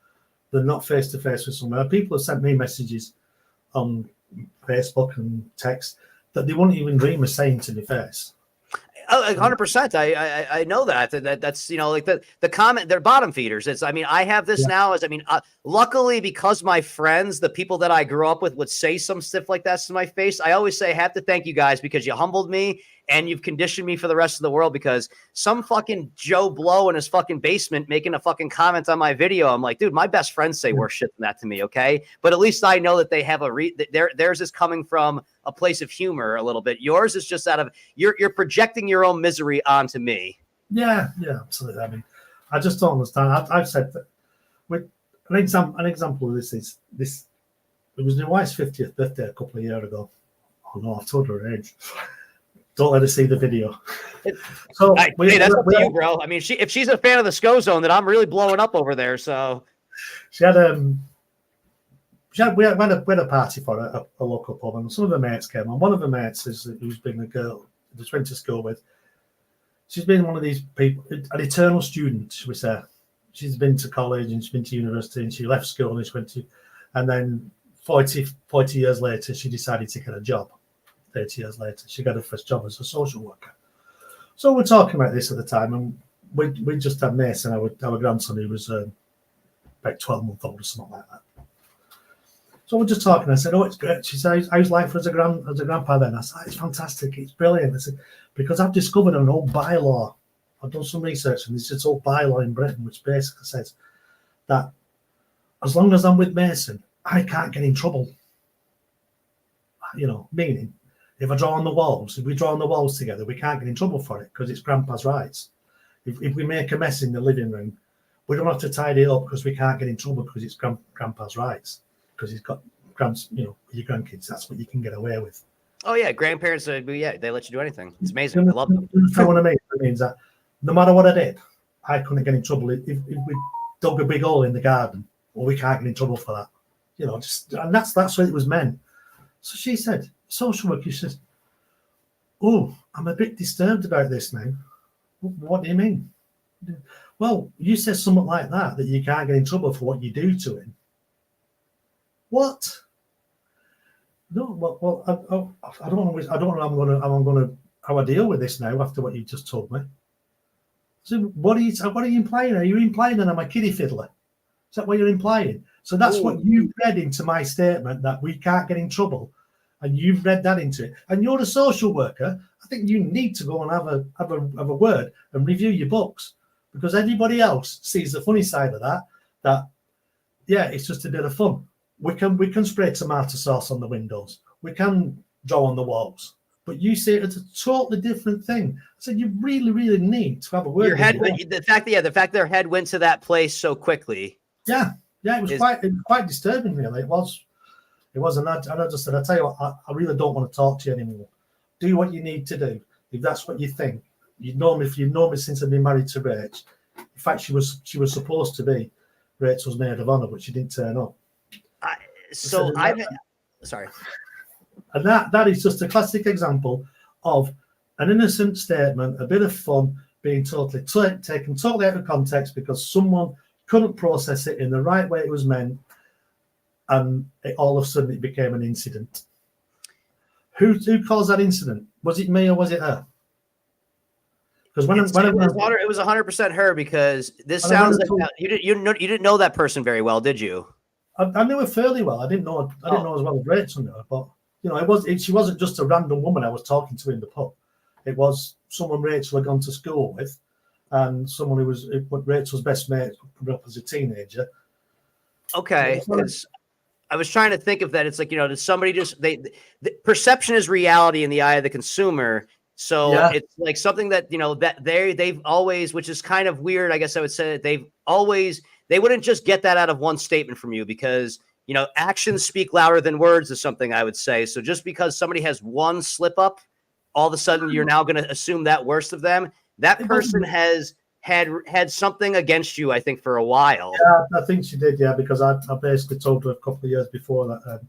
Speaker 2: They're not face to face with someone. People have sent me messages on Facebook and text that they wouldn't even dream of saying to my face.
Speaker 1: 100%. I know that's, you know, like the comment, they're bottom feeders. It's, I mean, I have this now as, I mean, luckily, because my friends, the people that I grew up with, would say some stuff like that to my face. I always say, I have to thank you guys because you humbled me and you've conditioned me for the rest of the world, because some fucking Joe Blow in his fucking basement making a fucking comment on my video, I'm like, dude, my best friends say worse shit than that to me. Okay. But at least I know that they have theirs is coming from a place of humor a little bit. Yours is just out of, you're projecting your own misery onto me. Yeah,
Speaker 2: absolutely. I mean, I just don't understand. I've said that with an example of this is this. It was my wife's 50th birthday a couple of years ago. Oh no, I've told her age. Don't let her see the video. So
Speaker 1: hey, that's up to you, bro. I mean, if she's a fan of the SCO Zone, then I'm really blowing up over there. So
Speaker 2: we had a party for a local pub, and some of the mates came. And one of the mates who's been a girl that went to school with. She's been one of these people, an eternal student, should we say. She's been to college and she's been to university, and she left school and then 40 years later, she decided to get a job. 30 years later, she got her first job as a social worker. So we're talking about this at the time, and we just had Mason, our grandson, who was about 12 months old or something like that. So we're just talking. I said, "Oh, it's great." She said, "How's life as a grandpa then?" I said, "It's fantastic. It's brilliant." I said, "Because I've discovered an old bylaw. I've done some research, and there's this old bylaw in Britain which basically says that as long as I'm with Mason, I can't get in trouble. You know, meaning if I draw on the walls, if we draw on the walls together, we can't get in trouble for it because it's Grandpa's rights. If we make a mess in the living room, we don't have to tidy it up because we can't get in trouble because it's Grandpa's rights. Because he's got your grandkids. That's what you can get away with."
Speaker 1: Oh yeah, grandparents. They let you do anything. It's amazing. I love them.
Speaker 2: What I mean? It means that no matter what I did, I couldn't get in trouble if we dug a big hole in the garden, or we can't get in trouble for that. You know, and that's what it was meant. So she said, social work. She says, "Oh, I'm a bit disturbed about this now." "What do you mean?" "Well, you said something like that you can't get in trouble for what you do to him." "What?" "No, well, I don't know how I deal with this now after what you just told me." So what are you implying? Are you implying that I'm a kiddie fiddler? Is that what you're implying? So that's what you read into my statement, that we can't get in trouble, and you've read that into it. And you're a social worker. I think you need to go and have a word and review your books, because everybody else sees the funny side of that it's just a bit of fun. We can spray tomato sauce on the windows. We can draw on the walls. But you see it as a totally different thing. I said, you really, really need to have a word.
Speaker 1: Your head, the fact their head went to that place so quickly.
Speaker 2: Yeah, it was quite disturbing, really. It was, and I just said, I tell you what, I really don't want to talk to you anymore. Do what you need to do. If that's what you think, if you know me since I've been married to Rach. In fact, she was supposed to be Rachel's maid of honor, but she didn't turn up.
Speaker 1: Sorry.
Speaker 2: And that is just a classic example of an innocent statement, a bit of fun being taken totally out of context because someone couldn't process it in the right way it was meant, and all of a sudden it became an incident. Who caused that incident? Was it me or was it her? Because it
Speaker 1: was 100% her, because this sounds like you didn't know that person very well, did you?
Speaker 2: I knew her fairly well. I didn't know as well as Rachel knew her, but she wasn't just a random woman I was talking to in the pub. It was someone Rachel had gone to school with, and someone who was Rachel's best mate grew up as a teenager.
Speaker 1: Okay, because I was trying to think of that. It's like, did somebody the perception is reality in the eye of the consumer. So it's like something that, that they've always, which is kind of weird. I guess I would say that they wouldn't just get that out of one statement from you, because actions speak louder than words is something I would say. So just because somebody has one slip up, all of a sudden you're now going to assume that worst of them. That person has had something against you, I think, for a while.
Speaker 2: Yeah, I think she did, because I basically told her a couple of years before that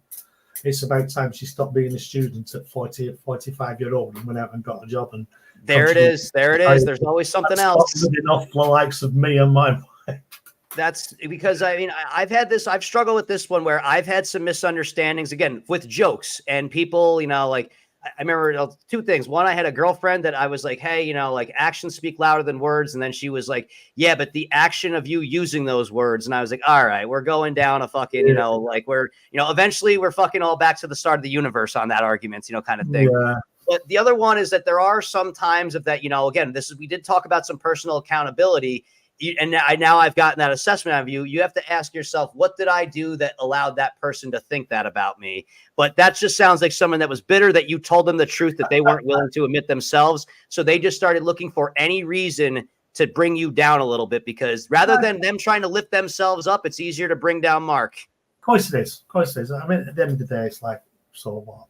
Speaker 2: it's about time she stopped being a student at 45-year-old and went out and got a job. And
Speaker 1: there it is. There's always something else.
Speaker 2: Enough for the likes of me and my wife.
Speaker 1: That's because, I've struggled with this one where I've had some misunderstandings, again, with jokes and people, I remember two things. One, I had a girlfriend that I was like, hey, actions speak louder than words. And then she was like, yeah, but the action of you using those words. And I was like, all right, we're going down a fucking, eventually we're fucking all back to the start of the universe on that argument, kind of thing.
Speaker 2: Yeah.
Speaker 1: But the other one is that there are some times of that, again, we did talk about some personal accountability. And now I've gotten that assessment of you. You have to ask yourself, what did I do that allowed that person to think that about me? But that just sounds like someone that was bitter that you told them the truth that they weren't willing to admit themselves. So they just started looking for any reason to bring you down a little bit, because rather than them trying to lift themselves up, it's easier to bring down Mark.
Speaker 2: Of course it is. I mean, at the end of the day, it's like, so what?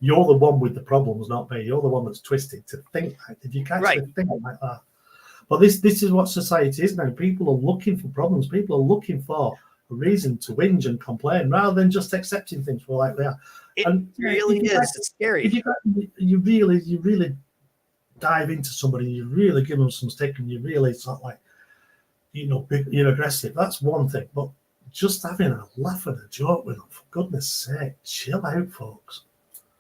Speaker 2: You're the one with the problems, not me. You're the one that's twisted to think like if you can't think like that. But this is what society is now. People are looking for problems. People are looking for a reason to whinge and complain rather than just accepting things for like they are.
Speaker 1: It really is. It's scary.
Speaker 2: If you really dive into somebody, you really give them some stick, and you really sort of like, you're aggressive. That's one thing. But just having a laugh and a joke with them, for goodness sake, chill out, folks.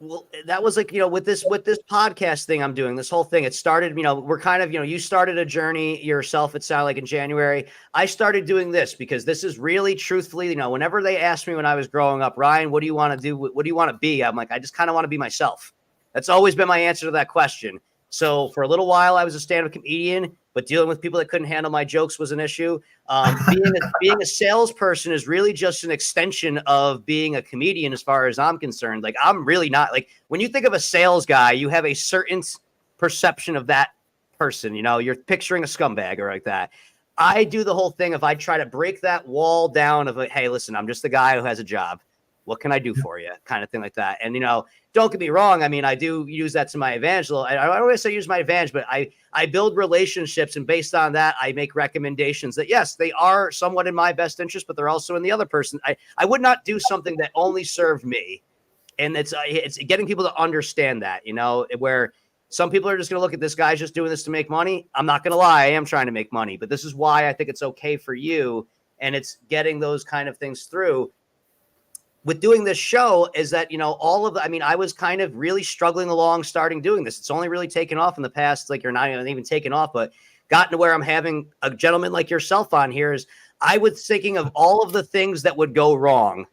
Speaker 1: Well, that was like, with this podcast thing I'm doing, this whole thing, it started, we're kind of, you started a journey yourself, it sounded like, in January. I started doing this because this is really, truthfully, whenever they asked me when I was growing up, Ryan, what do you want to do? What do you want to be? I'm like, I just kind of want to be myself. That's always been my answer to that question. So for a little while, I was a stand-up comedian, but dealing with people that couldn't handle my jokes was an issue. Being a salesperson is really just an extension of being a comedian, as far as I'm concerned. Like, I'm really not, like, when you think of a sales guy, you have a certain perception of that person. You're picturing a scumbag or like that. I do the whole thing if I try to break that wall down of like, hey, listen, I'm just the guy who has a job. What can I do for you? Kind of thing like that. And, don't get me wrong. I mean, I do use that to my advantage. I don't always say use my advantage, but I build relationships, and based on that, I make recommendations that, yes, they are somewhat in my best interest, but they're also in the other person. I would not do something that only served me. And it's getting people to understand that, where some people are just going to look at this guy's just doing this to make money. I'm not going to lie. I am trying to make money, but this is why I think it's okay for you. And it's getting those kind of things through. With doing this show is that, I was kind of really struggling along starting doing this. It's only really taken off in the past, like, you're not even taken off, but gotten to where I'm having a gentleman like yourself on here. Is I was thinking of all of the things that would go wrong.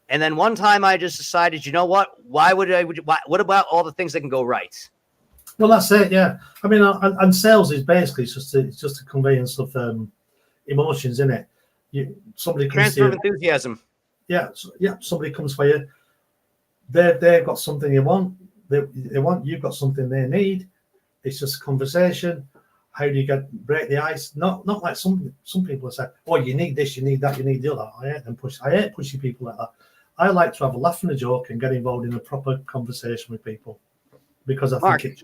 Speaker 1: And then one time I just decided, what? What about all the things that can go right?
Speaker 2: Well, that's it. Yeah. I mean, and sales is basically just a conveyance of emotions, isn't it? Somebody can
Speaker 1: transfer of enthusiasm.
Speaker 2: Yeah, somebody comes for you. They've got something you want. They want, you've got something they need. It's just a conversation. How do you break the ice? Not like some people have said, oh, you need this, you need that, you need the other. I hate pushing people like that. I like to have a laugh and a joke and get involved in a proper conversation with people, because I think it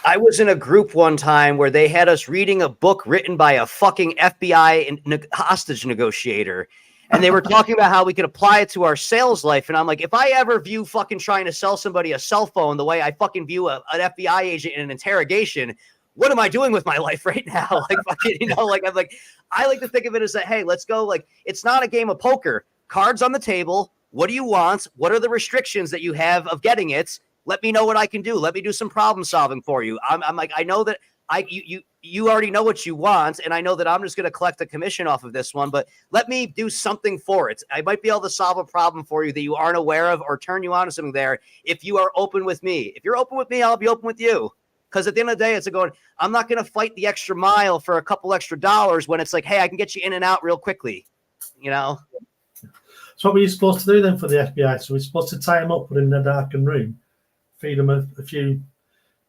Speaker 1: I was in a group one time where they had us reading a book written by a fucking FBI hostage negotiator. And they were talking about how we could apply it to our sales life. And I'm like, if I ever view fucking trying to sell somebody a cell phone the way I fucking view an FBI agent in an interrogation, what am I doing with my life right now? Like, fucking, I like to think of it as that, hey, let's go. Like, it's not a game of poker. Cards on the table. What do you want? What are the restrictions that you have of getting it? Let me know what I can do. Let me do some problem solving for you. I'm like, I know that you already know what you want, and I know that I'm just going to collect a commission off of this one, but let me do something for it. I might be able to solve a problem for you that you aren't aware of, or turn you on to something there if you are open with me. If you're open with me, I'll be open with you. Because at the end of the day, it's I'm not going to fight the extra mile for a couple extra dollars when it's like, hey, I can get you in and out real quickly, So
Speaker 2: what were you supposed to do then for the FBI? So we're supposed to tie them up, put them in a darkened room, feed them a few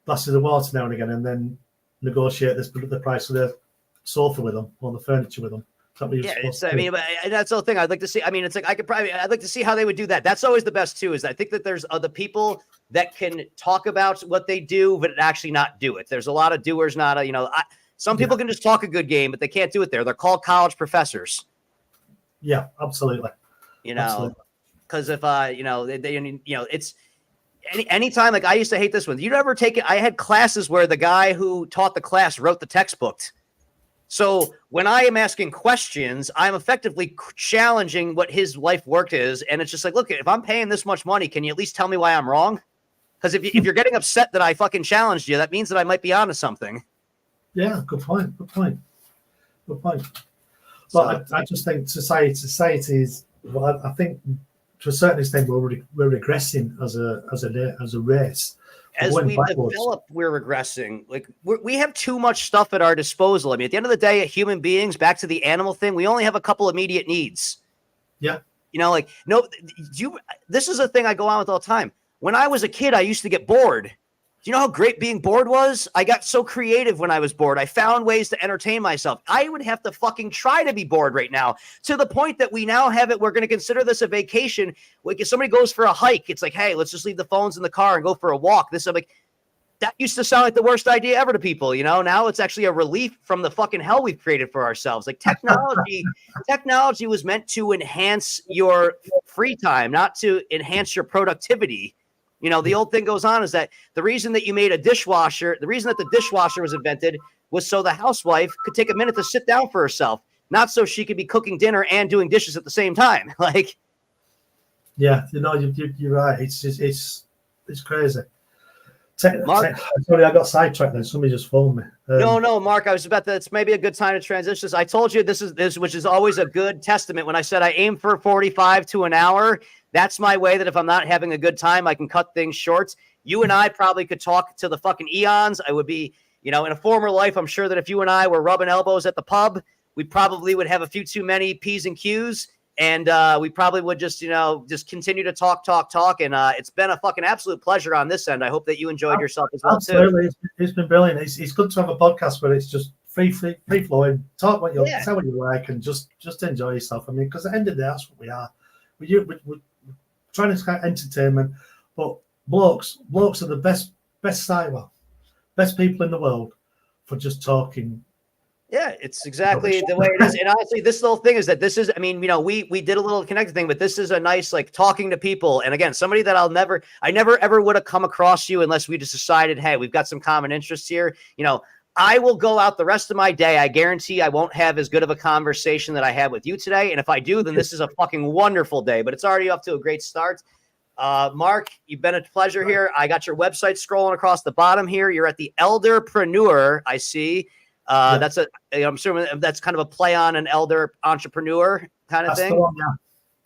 Speaker 2: glasses of water now and again, and then negotiate the price of the sofa with them or the furniture with them.
Speaker 1: Yeah, I mean, that's the whole thing. I'd like to see. I mean, it's like I'd like to see how they would do that. That's always the best too. Is I think that there's other people that can talk about what they do, but actually not do it. There's a lot of doers, not some people can just talk a good game, but they can't do it there. They're called college professors.
Speaker 2: Yeah, absolutely.
Speaker 1: Because if it's anytime, like I used to hate this one. You'd ever take it? I had classes where the guy who taught the class wrote the textbook. So when I am asking questions, I'm effectively challenging what his life work is. And it's just like, look, if I'm paying this much money, can you at least tell me why I'm wrong? Because if you're getting upset that I fucking challenged you, that means that I might be onto something.
Speaker 2: Yeah, good point. Well, I just think society is. Well, I think to a certain extent we're regressing as a race.
Speaker 1: As we develop, we're regressing. Like we have too much stuff at our disposal. I mean, at the end of the day, human beings, back to the animal thing, we only have a couple immediate needs.
Speaker 2: Yeah.
Speaker 1: This is a thing I go on with all the time. When I was a kid, I used to get bored. Do you know how great being bored was? I got so creative when I was bored. I found ways to entertain myself. I would have to fucking try to be bored right now, to the point that we now have it. We're going to consider this a vacation. Like if somebody goes for a hike, it's like, hey, let's just leave the phones in the car and go for a walk. I'm like, that used to sound like the worst idea ever to people. Now it's actually a relief from the fucking hell we've created for ourselves. Like technology was meant to enhance your free time, not to enhance your productivity. The old thing goes on is that the reason that you made a dishwasher, the reason that the dishwasher was invented was so the housewife could take a minute to sit down for herself, not so she could be cooking dinner and doing dishes at the same time. Like,
Speaker 2: yeah, you're right. It's crazy. Mark, sorry, I got sidetracked then. Somebody just phoned me.
Speaker 1: No, Mark, I was about to, it's maybe a good time to transition. I told you this, which is always a good testament. When I said I aim for 45 to an hour, that's my way that if I'm not having a good time, I can cut things short. You and I probably could talk to the fucking eons. I would be, in a former life, I'm sure that if you and I were rubbing elbows at the pub, we probably would have a few too many P's and Q's. And we probably would just continue to talk. And it's been a fucking absolute pleasure on this end. I hope that you enjoyed yourself as well,
Speaker 2: absolutely. Too. It's been brilliant. It's good to have a podcast where it's just free flowing. Talk what you say what you like and just enjoy yourself. I mean, because at the end of the day, that's what we are. We're trying to get entertainment, but blokes are the best people in the world for just talking.
Speaker 1: Yeah, it's exactly the way it is. And honestly, this little thing is that this is, I mean, we did a little connected thing, but this is a nice, like, talking to people. And again, somebody that I never ever would have come across you unless we just decided, hey, we've got some common interests here. I will go out the rest of my day. I guarantee I won't have as good of a conversation that I had with you today. And if I do, then this is a fucking wonderful day, but it's already off to a great start. Mark, you've been a pleasure here. I got your website scrolling across the bottom here. You're at the Preneur, I see. I'm assuming that's kind of a play on an elder entrepreneur kind of thing.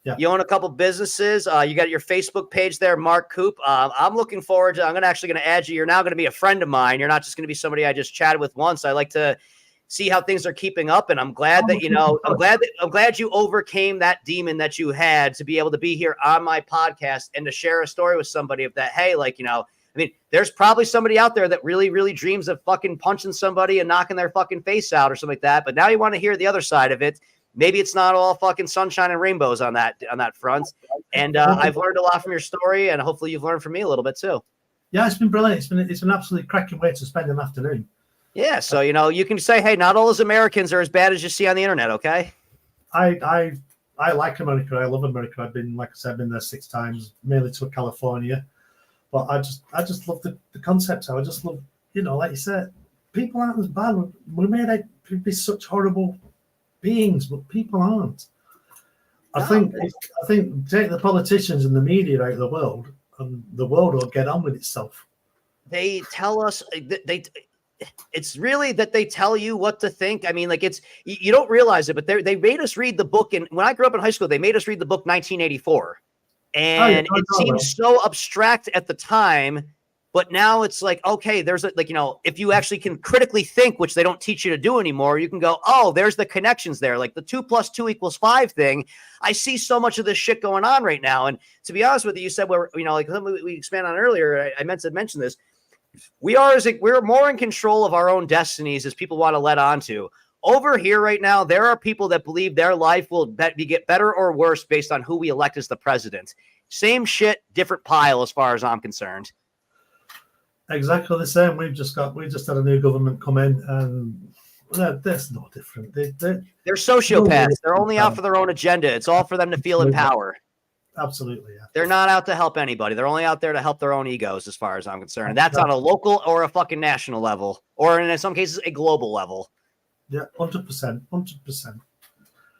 Speaker 1: Yeah. You own a couple businesses. You got your Facebook page there, Mark Coope. I'm looking forward to, I'm actually going to add you. You're now going to be a friend of mine. You're not just going to be somebody I just chatted with once. I like to see how things are keeping up. And I'm glad that, I'm glad you overcame that demon that you had to be able to be here on my podcast and to share a story with somebody of that. Hey, I mean, there's probably somebody out there that really, really dreams of fucking punching somebody and knocking their fucking face out or something like that. But now you want to hear the other side of it. Maybe it's not all fucking sunshine and rainbows on that front. And I've learned a lot from your story, and hopefully you've learned from me a little bit too.
Speaker 2: Yeah, it's been brilliant. It's an absolutely cracking way to spend an afternoon.
Speaker 1: Yeah, so you can say, hey, not all those Americans are as bad as you see on the internet, okay?
Speaker 2: I like America. I love America. I've been, like I said, I've been there 6 times, mainly to California. But I just love the concept. I just love, like you said, people aren't as bad. We're made out to be such horrible beings, but people aren't. I think take the politicians and the media out of the world, and the world will get on with itself.
Speaker 1: They tell us it's really that they tell you what to think. I mean, like you don't realize it, but they made us read the book. And when I grew up in high school, they made us read the book 1984. And it seemed so abstract at the time, but now it's like, okay, there's if you actually can critically think, which they don't teach you to do anymore, you can go, oh, there's the connections there. Like the 2 + 2 = 5 thing. I see so much of this shit going on right now. And to be honest with you, you said, we expand on earlier. I meant to mention this. We're more in control of our own destinies as people want to let on to. over here right now, there are people that believe their life will get better or worse based on who we elect as the president. Same shit, different pile as far as I'm concerned.
Speaker 2: Exactly the same. We just had a new government come in, and that's no different. They're
Speaker 1: sociopaths. They're only out for their own agenda. It's all for them to feel in power.
Speaker 2: Absolutely, yeah.
Speaker 1: They're not out to help anybody. They're only out there to help their own egos, as far as I'm concerned. And that's on a local or a fucking national level, or in some cases, a global level.
Speaker 2: Yeah, 100%, 100%.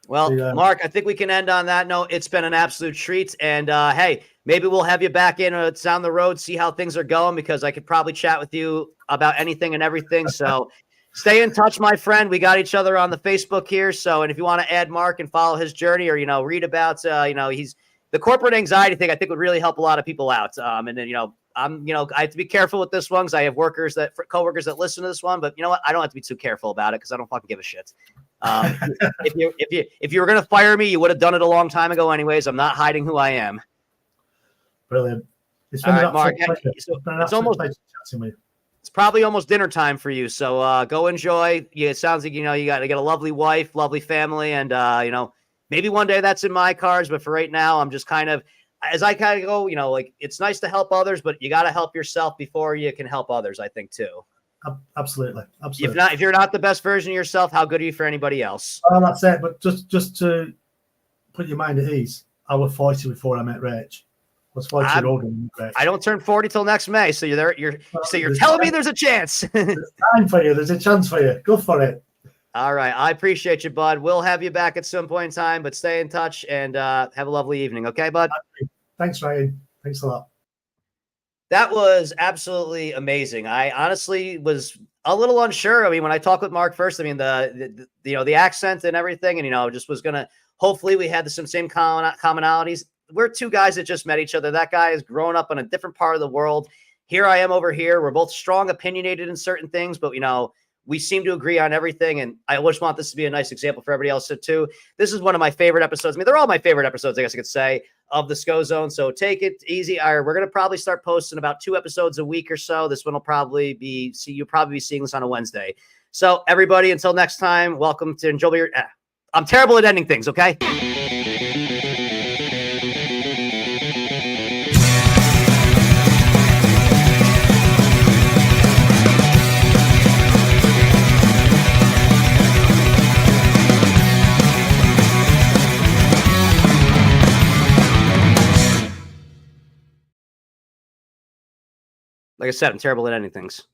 Speaker 1: Well, Mark, I think we can end on that note. It's been an absolute treat. And hey, maybe we'll have you back in down the road, see how things are going, because I could probably chat with you about anything and everything. So stay in touch, my friend. We got each other on the Facebook here. So, and if you want to add Mark and follow his journey, or, read about, he's the corporate anxiety thing, I think would really help a lot of people out. And then, I have to be careful with this one because I have coworkers that listen to this one, but you know what? I don't have to be too careful about it because I don't fucking give a shit. If you were going to fire me, you would have done it a long time ago anyways. I'm not hiding who I am.
Speaker 2: Brilliant.
Speaker 1: All right, Mark. It's probably almost dinner time for you. So go enjoy. It sounds like, you got to get a lovely wife, lovely family. And, maybe one day that's in my cards. But for right now, I'm just as I go, it's nice to help others, but you got to help yourself before you can help others, I think, too.
Speaker 2: Absolutely.
Speaker 1: If you're not the best version of yourself, how good are you for anybody else?
Speaker 2: Well, that's it. But just to put your mind at ease, I was 40 before I met Rach. I was 40 years old when I met Rach.
Speaker 1: I don't turn 40 till next May, so you're telling me there's a chance.
Speaker 2: There's time for you. There's a chance for you. Go for it.
Speaker 1: All right. I appreciate you, bud. We'll have you back at some point in time, but stay in touch and have a lovely evening. Okay, bud?
Speaker 2: Thanks, Ryan. Thanks a lot.
Speaker 1: That was absolutely amazing. I honestly was a little unsure. I mean, when I talked with Mark first, I mean, the accent and everything, and, just was going to, hopefully we had some same commonalities. We're two guys that just met each other. That guy has grown up in a different part of the world. Here I am over here. We're both strong, opinionated in certain things, but, we seem to agree on everything, and I just want this to be a nice example for everybody else too. This is one of my favorite episodes. I mean, they're all my favorite episodes, I guess I could say, of the SCO Zone. So take it easy. We're going to probably start posting about 2 episodes a week or so. This one will probably you'll probably be seeing this on a Wednesday. So everybody, until next time, welcome to enjoy your. I'm terrible at ending things. Okay. Like I said, I'm terrible at ending things.